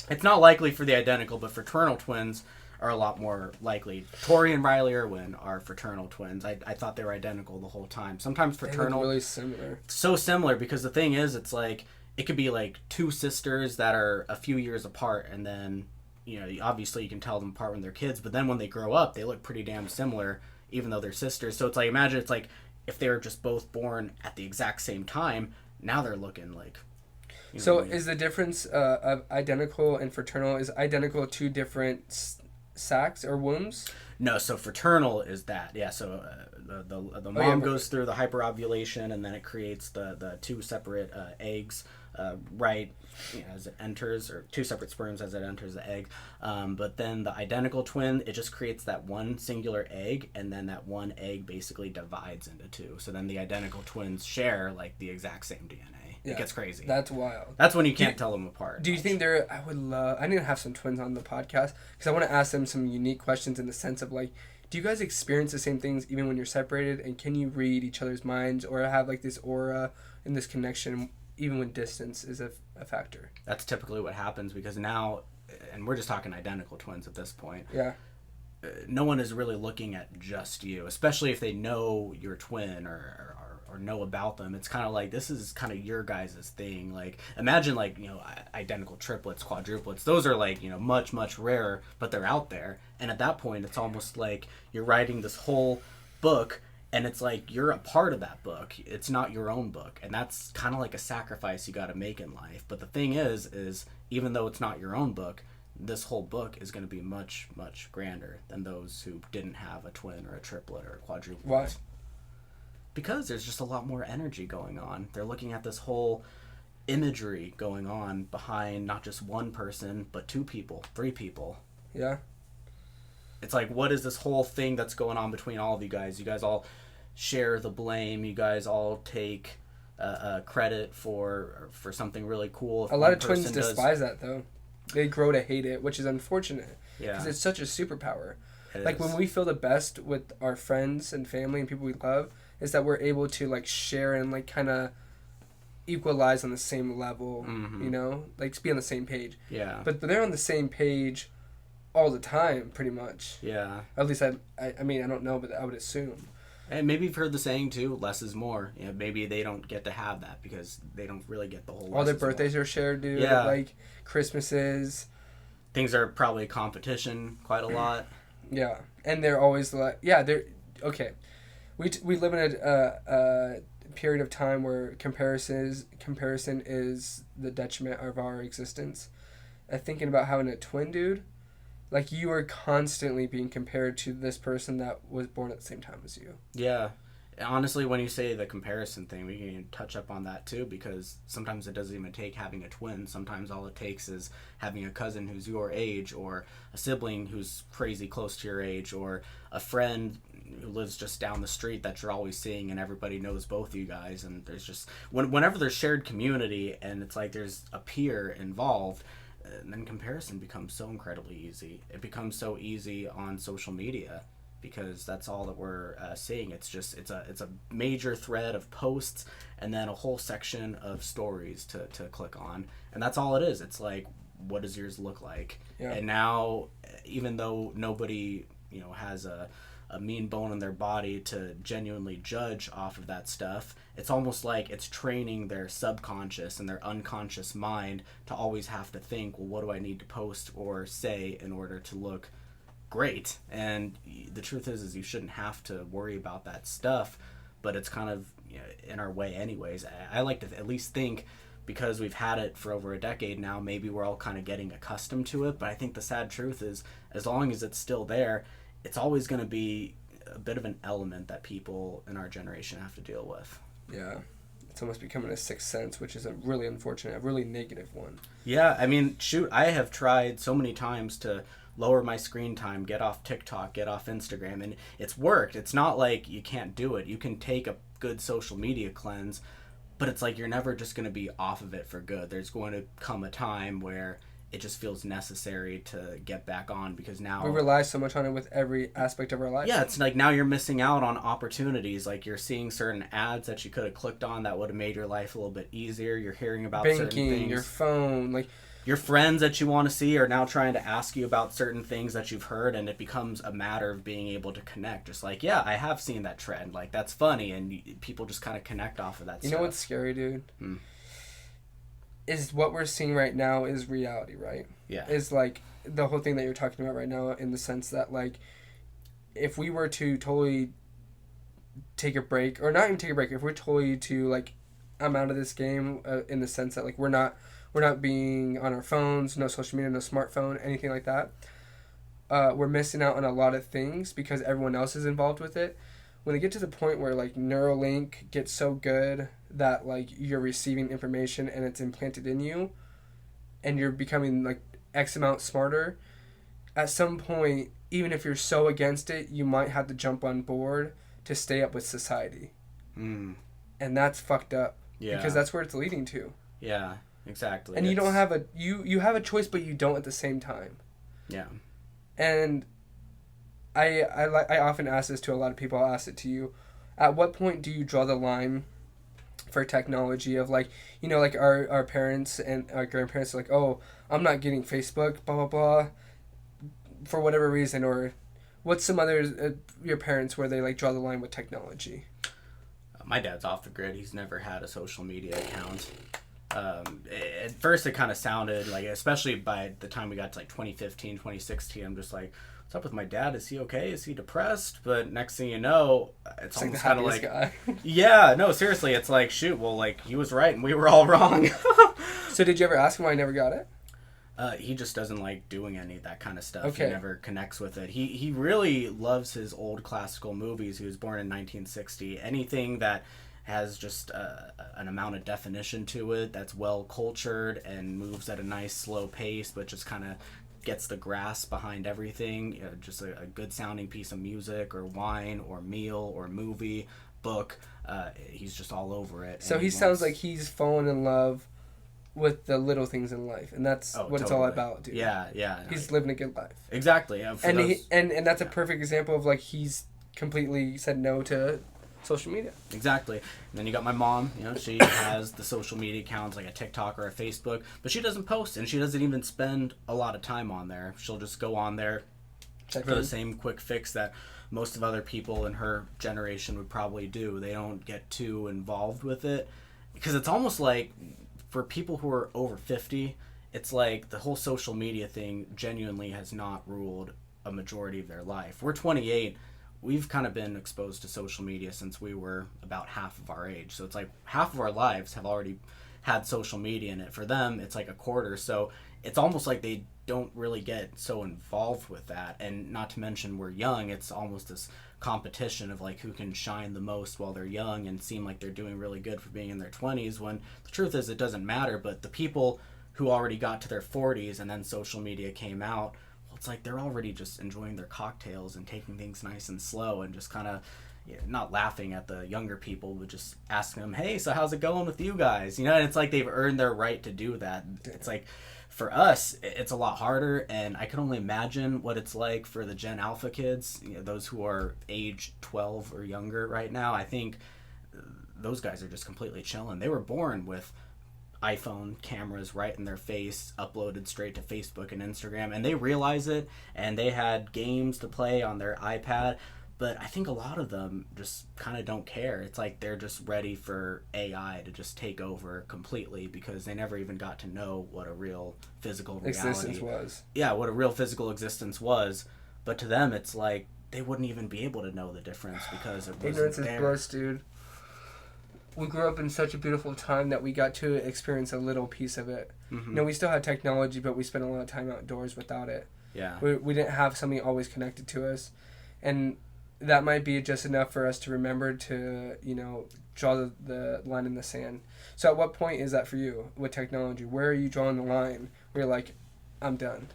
It's not likely for the identical, but fraternal twins are a lot more likely. Tori and Riley Irwin are fraternal twins. I thought they were identical the whole time. Sometimes fraternal... They look really similar. So similar, because the thing is, it's like, it could be like 2 sisters that are a few years apart, and then, obviously you can tell them apart when they're kids, but then when they grow up, they look pretty damn similar, even though they're sisters. So it's like, imagine it's like, if they were just both born at the exact same time, now they're looking like... So is the difference of identical and fraternal, is identical 2 different sacs or wombs? No, so fraternal is that. Yeah, so the mom goes through the hyperovulation, and then it creates the 2 separate eggs right as it enters, or 2 separate sperms as it enters the egg. But then the identical twin, it just creates that one singular egg, and then that one egg basically divides into 2. So then the identical twins share like the exact same DNA. Yeah, it gets crazy. That's wild. That's when you can't tell them apart. Do you think I need to have some twins on the podcast, because I want to ask them some unique questions in the sense of like, do you guys experience the same things even when you're separated, and can you read each other's minds, or have like this aura and this connection even when distance is a factor? That's typically what happens, because now, and we're just talking identical twins at this point. Yeah. No one is really looking at just you, especially if they know your twin or know about them. It's kind of like, this is kind of your guys' thing. Like, imagine like, identical triplets, quadruplets. Those are like, much, much rarer, but they're out there. And at that point, it's almost like you're writing this whole book, and it's like you're a part of that book. It's not your own book. And that's kind of like a sacrifice you got to make in life. But the thing is even though it's not your own book, this whole book is going to be much, much grander than those who didn't have a twin or a triplet or a quadruplet. Why? Because there's just a lot more energy going on. They're looking at this whole imagery going on behind not just one person, but 2 people, 3 people. Yeah. It's like, what is this whole thing that's going on between all of you guys? You guys all share the blame. You guys all take credit for something really cool. A lot of twins despise that, though. They grow to hate it, which is unfortunate. Yeah. Because it's such a superpower. Like, when we feel the best with our friends and family and people we love, is that we're able to like share and like kind of equalize on the same level, like be on the same page. Yeah. But they're on the same page all the time, pretty much. Yeah. At least I mean, I don't know, but I would assume. And maybe you've heard the saying too, less is more. Maybe they don't get to have that because they don't really get the whole. All their birthdays are shared, dude. Yeah. Like Christmases. Things are probably a competition quite a lot. Yeah, and they're always like, they're okay. We live in a period of time where comparison is the detriment of our existence. Thinking about having a twin, dude, like you are constantly being compared to this person that was born at the same time as you. Yeah. Honestly, when you say the comparison thing, we can touch up on that too, because sometimes it doesn't even take having a twin. Sometimes all it takes is having a cousin who's your age, or a sibling who's crazy close to your age, or a friend who lives just down the street that you're always seeing, and everybody knows both of you guys. And there's just, whenever there's shared community and it's like there's a peer involved, and then comparison becomes so incredibly easy. It becomes so easy on social media, because that's all that we're seeing. It's a major thread of posts, and then a whole section of stories to click on, and that's all it is. It's like, what does yours look like? Yeah. And now, even though nobody has a mean bone in their body to genuinely judge off of that stuff, it's almost like it's training their subconscious and their unconscious mind to always have to think, well, what do I need to post or say in order to look great? And the truth is you shouldn't have to worry about that stuff, but it's kind of in our way anyways. I like to at least think because we've had it for over a decade now, maybe we're all kind of getting accustomed to it. But I think the sad truth is, as long as it's still there, it's always going to be a bit of an element that people in our generation have to deal with. Yeah. It's almost becoming a sixth sense, which is a really unfortunate, a really negative one. Yeah, I mean, shoot, I have tried so many times to lower my screen time, get off TikTok, get off Instagram, and it's worked. It's not like you can't do it. You can take a good social media cleanse, but it's like you're never just going to be off of it for good. There's going to come a time where it just feels necessary to get back on, because now we rely so much on it with every aspect of our life. Yeah, it's like now you're missing out on opportunities. Like you're seeing certain ads that you could have clicked on that would have made your life a little bit easier. You're hearing about certain banking, things. your phone, like your friends that you want to see are now trying to ask you about certain things that you've heard, and it becomes a matter of being able to connect. Just like, yeah, I have seen that trend. Like, that's funny, and people just kind of connect off of that stuff. You know what's scary, dude? Is what we're seeing right now is reality, right? Yeah. Is like the whole thing that you're talking about right now, in the sense that, like, if we were to totally take a break, or not even take a break, if we're totally to, like, I'm out of this game, in the sense that, like, we're not being on our phones, no social media, no smartphone, anything like that. We're missing out on a lot of things because everyone else is involved with it. When they get to the point where, like, Neuralink gets so good that, like, you're receiving information and it's implanted in you, and you're becoming, like, X amount smarter, at some point, even if you're so against it, you might have to jump on board to stay up with society. And that's fucked up. Yeah. Because that's where it's leading to. Yeah. Exactly. And you don't have a you have a choice, but you don't at the same time. Yeah. And I often ask this to a lot of people. I'll ask it to you. At what point do you draw the line for technology of, like, you know, like our parents and our grandparents are like, oh, I'm not getting Facebook, blah, blah, blah, for whatever reason, or what's some other, your parents, where they, like, draw the line with technology? My dad's off the grid. He's never had a social media account. At first it kind of sounded like, especially by the time we got to like 2015, 2016, I'm just like, what's up with my dad? Is he okay? Is he depressed? But next thing you know, it's almost kind of like, guy. Yeah, no, seriously, it's like, shoot, well, like, he was right and we were all wrong. So did you ever ask him why he never got it? He just doesn't like doing any of that kind of stuff. Okay. He never connects with it. He really loves his old classical movies. He was born in 1960. Anything that has just an amount of definition to it, that's well cultured and moves at a nice slow pace, but just kind of gets the grasp behind everything. You know, just a good sounding piece of music or wine or meal or movie, book. He's just all over it. So he sounds like he's fallen in love with the little things in life, and that's what it's all about, dude. Yeah. He's living a good life. Exactly. And that's a perfect example of, like, he's completely said no to social media. Exactly. And then you got my mom, you know, she has the social media accounts like a TikTok or a Facebook, but she doesn't post, and she doesn't even spend a lot of time on there. She'll just go on there for the same quick fix that most of other people in her generation would probably do. They don't get too involved with it, because it's almost like, for people who are over 50, it's like the whole social media thing genuinely has not ruled a majority of their life. We're 28. We've kind of been exposed to social media since we were about half of our age. So it's like half of our lives have already had social media in it. For them, it's like a quarter. So it's almost like they don't really get so involved with that. And not to mention, we're young. It's almost this competition of, like, who can shine the most while they're young and seem like they're doing really good for being in their 20s, when the truth is it doesn't matter. But the people who already got to their 40s and then social media came out, it's like they're already just enjoying their cocktails and taking things nice and slow, and just kind of, not laughing at the younger people, but just asking them, hey, so how's it going with you guys? You know, and it's like they've earned their right to do that. It's like, for us, it's a lot harder, and I can only imagine what it's like for the Gen Alpha kids, those who are age 12 or younger right now. I think those guys are just completely chilling. They were born with iPhone cameras right in their face, uploaded straight to Facebook and Instagram, and they realize it, and they had games to play on their iPad. But I think a lot of them just kind of don't care. It's like they're just ready for AI to just take over completely, because they never even got to know what a real physical existence was. Yeah, what a real physical existence was. But to them, it's like they wouldn't even be able to know the difference, because it wasn't ignorance there. Is bliss, dude. we grew up in such a beautiful time that we got to experience a little piece of it. Mm-hmm. You know, we still had technology, but we spent a lot of time outdoors without it. Yeah. We didn't have something always connected to us. And that might be just enough for us to remember to, you know, draw the line in the sand. So at what point is that for you with technology? Where are you drawing the line where you're like, I'm done?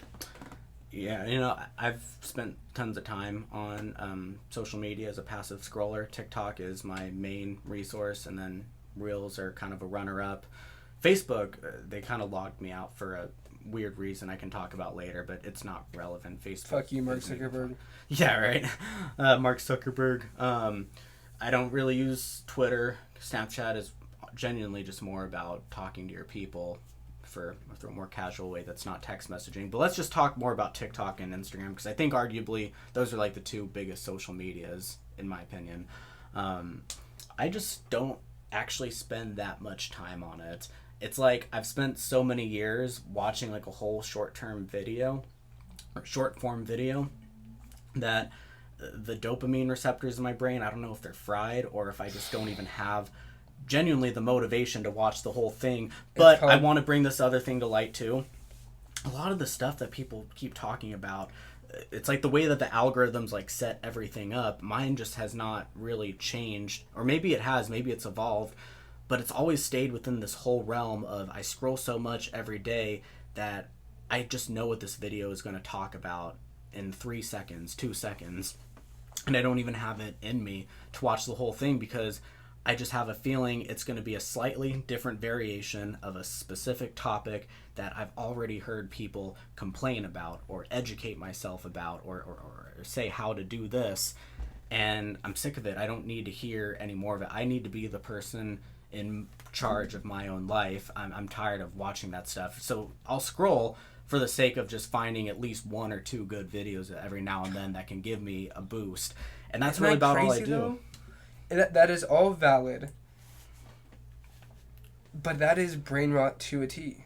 Yeah, you know, I've spent tons of time on social media as a passive scroller. TikTok is my main resource, and then Reels are kind of a runner-up. Facebook, they kind of logged me out for a weird reason I can talk about later, but it's not relevant. Facebook. Fuck you, Mark Zuckerberg. Yeah, right. Mark Zuckerberg. I don't really use Twitter. Snapchat is genuinely just more about talking to your people for a more casual way that's not text messaging. But let's just talk more about TikTok and Instagram, because I think arguably those are like the two biggest social medias in my opinion. I just don't actually spend that much time on it. It's like I've spent so many years watching like a whole short form video that the dopamine receptors in my brain, I don't know if they're fried or if I just don't even have genuinely the motivation to watch the whole thing. But I want to bring this other thing to light too. A lot of the stuff that people keep talking about, it's like the way that the algorithms like set everything up, mine just has not really changed. Or maybe it has, maybe it's evolved, but it's always stayed within this whole realm of I scroll so much every day that I just know what this video is going to talk about in 3 seconds, 2 seconds, and I don't even have it in me to watch the whole thing, because I just have a feeling it's going to be a slightly different variation of a specific topic that I've already heard people complain about or educate myself about or say how to do this, and I'm sick of it. I don't need to hear any more of it. I need to be the person in charge of my own life. I'm tired of watching that stuff. So I'll scroll for the sake of just finding at least 1 or 2 good videos every now and then that can give me a boost. And that's really about all I do. Though? That is all valid, but that is brain rot to a T.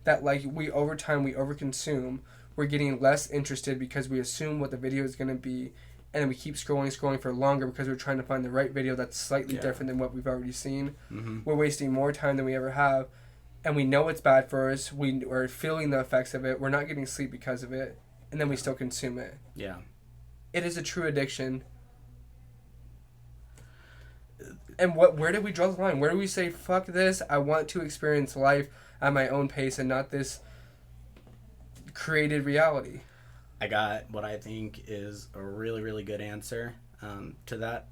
That like over time we overconsume, we're getting less interested because we assume what the video is going to be, and then we keep scrolling for longer because we're trying to find the right video that's slightly different than what we've already seen. Mm-hmm. We're wasting more time than we ever have, and we know it's bad for us. We are feeling the effects of it. We're not getting sleep because of it, and then we still consume it. Yeah. It is a true addiction. And where do we draw the line? Where do we say, fuck this, I want to experience life at my own pace and not this created reality? I got what I think is a really, really good answer to that.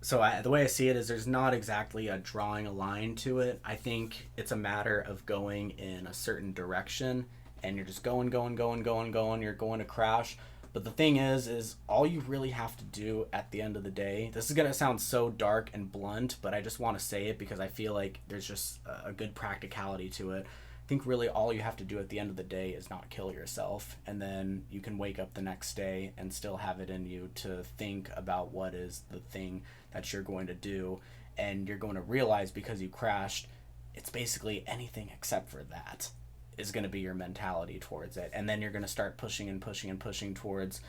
So the way I see it is there's not exactly a drawing a line to it. I think it's a matter of going in a certain direction, and you're just going, you're going to crash. But the thing is all you really have to do at the end of the day, this is going to sound so dark and blunt, but I just want to say it because I feel like there's just a good practicality to it. I think really all you have to do at the end of the day is not kill yourself, and then you can wake up the next day and still have it in you to think about what is the thing that you're going to do, and you're going to realize because you crashed, it's basically anything except for that is going to be your mentality towards it. And then you're going to start pushing and pushing and pushing towards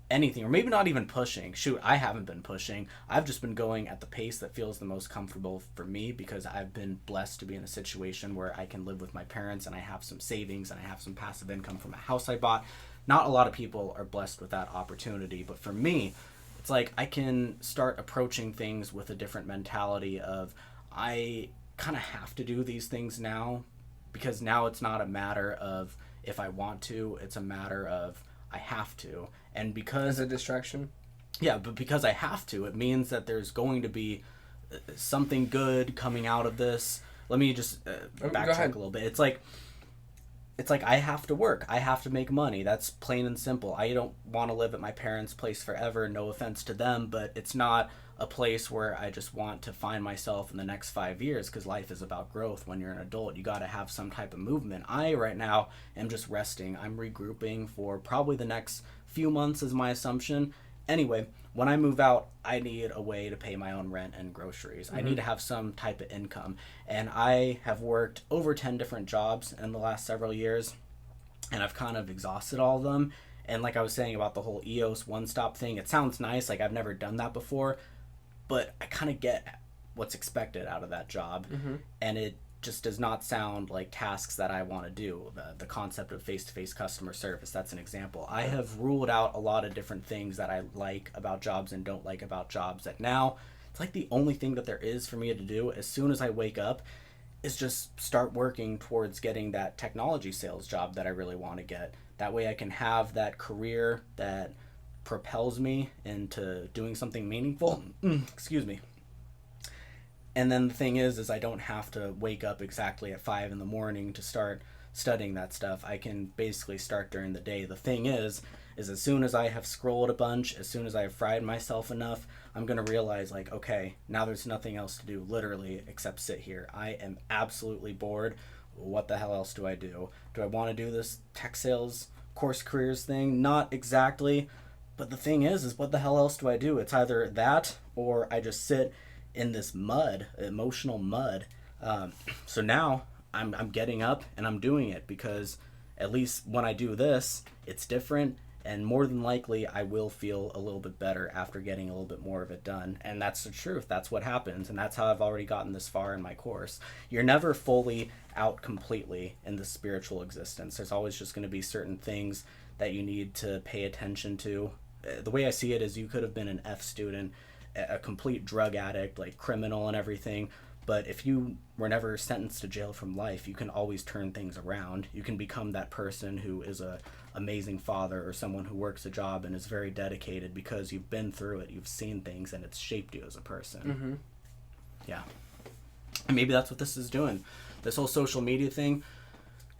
anything, or maybe not even pushing. Shoot, I haven't been pushing. I've just been going at the pace that feels the most comfortable for me, because I've been blessed to be in a situation where I can live with my parents and I have some savings and I have some passive income from a house I bought. Not a lot of people are blessed with that opportunity, but for me, it's like I can start approaching things with a different mentality of I kind of have to do these things now, because now it's not a matter of if I want to, it's a matter of I have to. And because... As a distraction? Yeah, but because I have to, it means that there's going to be something good coming out of this. Let me just backtrack a little bit. It's like I have to work. I have to make money. That's plain and simple. I don't want to live at my parents' place forever. No offense to them, but it's not a place where I just want to find myself in the next 5 years, because life is about growth. When you're an adult, you got to have some type of movement. I right now am just resting. I'm regrouping for probably the next few months is my assumption. Anyway, when I move out, I need a way to pay my own rent and groceries. Mm-hmm. I need to have some type of income. And I have worked over 10 different jobs in the last several years, and I've kind of exhausted all of them. And like I was saying about the whole EOS one-stop thing, it sounds nice, like I've never done that before, but I kind of get what's expected out of that job. Mm-hmm. And it just does not sound like tasks that I want to do. The concept of face-to-face customer service, that's an example. I have ruled out a lot of different things that I like about jobs and don't like about jobs, that now it's like the only thing that there is for me to do as soon as I wake up is just start working towards getting that technology sales job that I really want to get. That way I can have that career that propels me into doing something meaningful. Excuse me. And then the thing is I don't have to wake up exactly at 5 in the morning to start studying that stuff. I can basically start during the day. The thing is as soon as I have scrolled a bunch, as soon as I have fried myself enough, I'm going to realize, like, okay, now there's nothing else to do, literally, except sit here. I am absolutely bored. What the hell else do I do? Do I want to do this tech sales course careers thing? Not exactly. But the thing is what the hell else do I do? It's either that or I just sit in this mud, emotional mud. So now I'm getting up and I'm doing it, because at least when I do this, it's different, and more than likely I will feel a little bit better after getting a little bit more of it done. And that's the truth. That's what happens, and that's how I've already gotten this far in my course. You're never fully out completely in the spiritual existence. There's always just going to be certain things that you need to pay attention to. The way I see it is you could have been an F student, a complete drug addict, like criminal and everything, but if you were never sentenced to jail from life, you can always turn things around. You can become that person who is a amazing father, or someone who works a job and is very dedicated because you've been through it, you've seen things, and it's shaped you as a person. Mm-hmm. Yeah. And maybe that's what this is doing. This whole social media thing,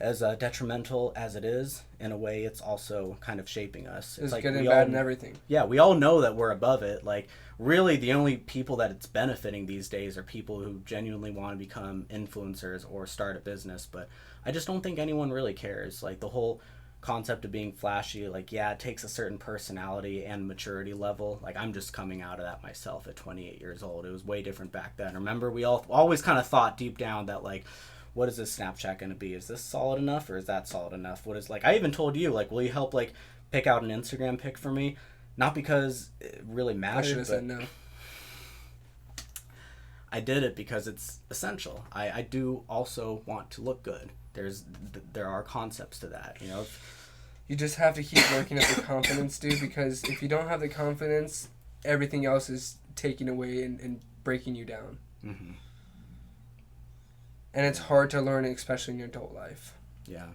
as detrimental as it is, in a way, it's also kind of shaping us. It's like good and bad and everything. Yeah, we all know that we're above it. Like, really, the only people that it's benefiting these days are people who genuinely want to become influencers or start a business. But I just don't think anyone really cares. Like, the whole concept of being flashy, like, yeah, it takes a certain personality and maturity level. Like, I'm just coming out of that myself at 28 years old. It was way different back then. Remember, we all always kind of thought deep down that, like, what is this Snapchat going to be? Is this solid enough, or is that solid enough? What is, like, I even told you, like, will you help, like, pick out an Instagram pic for me? Not because it really mattered. I should have said no. I did it because it's essential. I do also want to look good. There are concepts to that, you know. You just have to keep working up the confidence, dude, because if you don't have the confidence, everything else is taking away and breaking you down. Mm-hmm. And it's hard to learn, especially in your adult life. Yeah.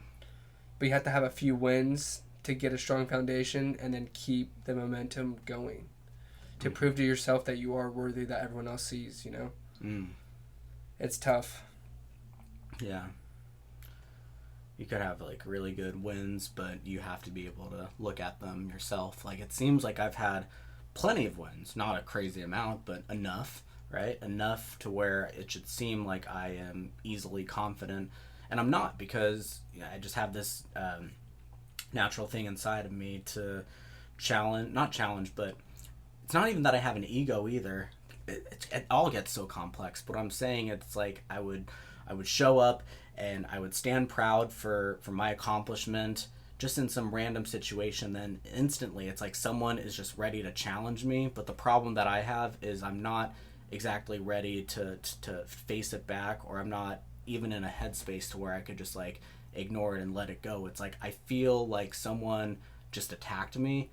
But you have to have a few wins to get a strong foundation, and then keep the momentum going to prove to yourself that you are worthy, that everyone else sees, you know? It's tough. Yeah. You could have, like, really good wins, but you have to be able to look at them yourself. Like, it seems like I've had plenty of wins, not a crazy amount, but enough, right? Enough to where it should seem like I am easily confident, and I'm not, because I just have this natural thing inside of me to not challenge, but it's not even that I have an ego either. It all gets so complex, but I'm saying it's like I would show up and I would stand proud for my accomplishment just in some random situation. Then instantly it's like someone is just ready to challenge me, but the problem that I have is I'm not exactly ready to face it back, or I'm not even in a headspace to where I could just, like, ignore it and let it go. It's like I feel like someone just attacked me,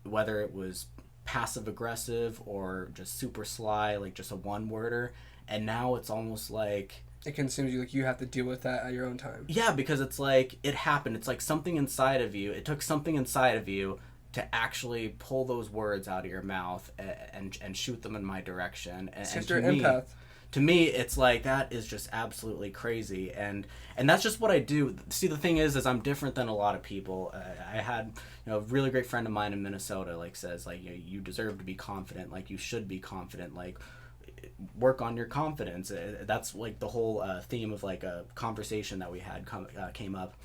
whether it was passive aggressive or just super sly, like just a one-worder, and now it's almost like it consumes you. Like, you have to deal with that at your own time. Yeah, because it's like it happened. It's like something inside of you. It took something inside of you to actually pull those words out of your mouth and shoot them in my direction. And you're an empath. To me, it's like, that is just absolutely crazy, and that's just what I do. See, the thing is I'm different than a lot of people. I had, a really great friend of mine in Minnesota, like, says, like, you deserve to be confident, like, you should be confident, like, work on your confidence. That's like the whole theme of, like, a conversation that we had came up,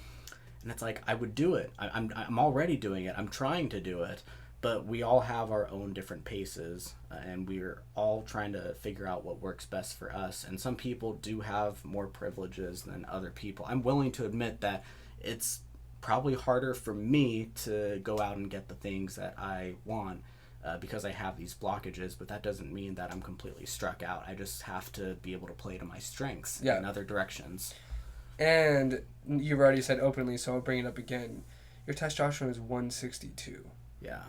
and it's like I would do it. I'm already doing it. I'm trying to do it. But we all have our own different paces, and we're all trying to figure out what works best for us. And some people do have more privileges than other people. I'm willing to admit that it's probably harder for me to go out and get the things that I want because I have these blockages, but that doesn't mean that I'm completely struck out. I just have to be able to play to my strengths in other directions. And you've already said openly, so I'll bring it up again. Your testosterone is 162. Yeah.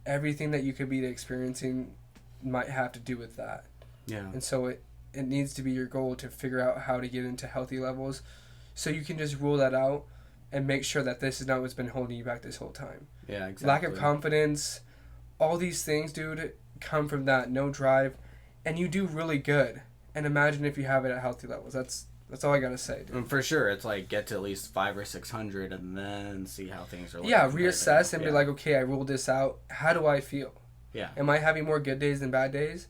Everything that you could be experiencing might have to do with that. Yeah. And so it needs to be your goal to figure out how to get into healthy levels so you can just rule that out and make sure that this is not what's been holding you back this whole time. Yeah, exactly. Lack of confidence, all these things, dude, come from that. No drive. And you do really good. And imagine if you have it at healthy levels. That's all I gotta say, dude. And for sure, it's like get to at least 500 or 600 and then see how things are looking. Yeah, reassess and be like, okay, I ruled this out. How do I feel? Yeah. Am I having more good days than bad days?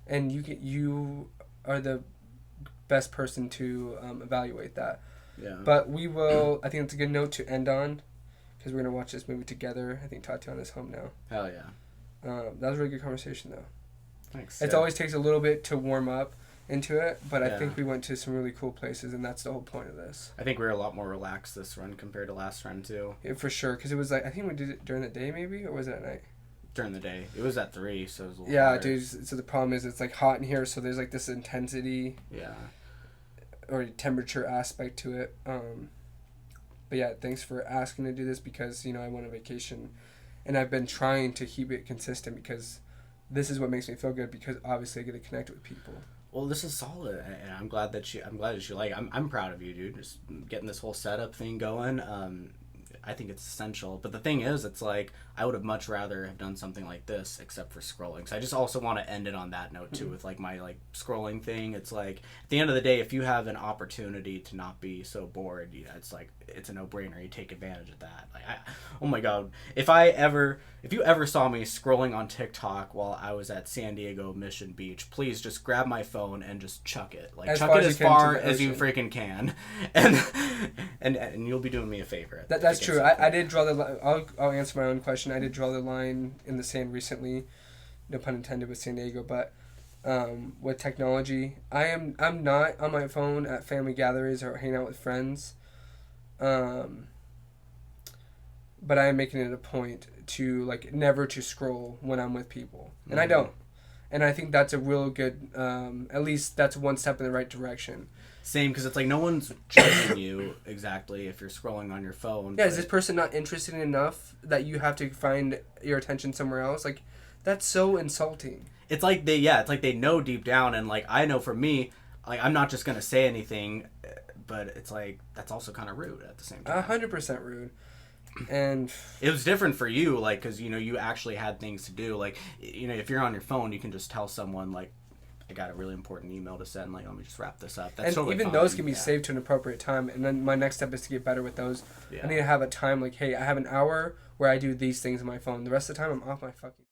And you are the best person to evaluate that. Yeah. But we will, I think it's a good note to end on because we're going to watch this movie together. I think Tatiana's home now. Hell yeah. That was a really good conversation, though. Thanks. It always takes a little bit to warm up into it, but I Yeah. think we went to some really cool places, and that's the whole point of this. I think we were a lot more relaxed this run compared to last run, too. Yeah, for sure, because it was like, I think we did it during the day, maybe, or was it at night? During the day. It was at 3, so it was a little Yeah, harder. dude, so the problem is it's like hot in here, so there's like this intensity Yeah. or temperature aspect to it. But yeah, thanks for asking to do this because, I went on vacation and I've been trying to keep it consistent because this is what makes me feel good because obviously I get to connect with people. Well, this is solid, and I'm glad that you like. I'm proud of you, dude. Just getting this whole setup thing going. I think it's essential. But the thing is, it's like I would have much rather have done something like this, except for scrolling. So I just also want to end it on that note too, with like my scrolling thing. It's like at the end of the day, if you have an opportunity to not be so bored, it's like it's a no-brainer. You take advantage of that. Like, oh my god, if you ever saw me scrolling on TikTok while I was at San Diego Mission Beach, please just grab my phone and just chuck it. Like chuck it as far as you freaking can, and you'll be doing me a favor. That's true. I did draw the line. I'll answer my own question. I did draw the line in the sand recently, no pun intended, with San Diego, but with technology, I'm not on my phone at family gatherings or hanging out with friends. But I am making it a point to never to scroll when I'm with people, and I don't. And I think that's a real good. At least that's one step in the right direction. Same, because it's like no one's judging you exactly if you're scrolling on your phone. Yeah, is this person not interested enough that you have to find your attention somewhere else? Like, that's so insulting. It's like they know deep down, and I know for me, I'm not just gonna say anything, but it's like that's also kind of rude at the same time. 100% rude. And it was different for you, because you actually had things to do. If you're on your phone, you can just tell someone I got a really important email to send. Let me just wrap this up. That's totally even fine. those can be saved to an appropriate time. And then my next step is to get better with those. Yeah. I need to have a time hey, I have an hour where I do these things on my phone. The rest of the time, I'm off my fucking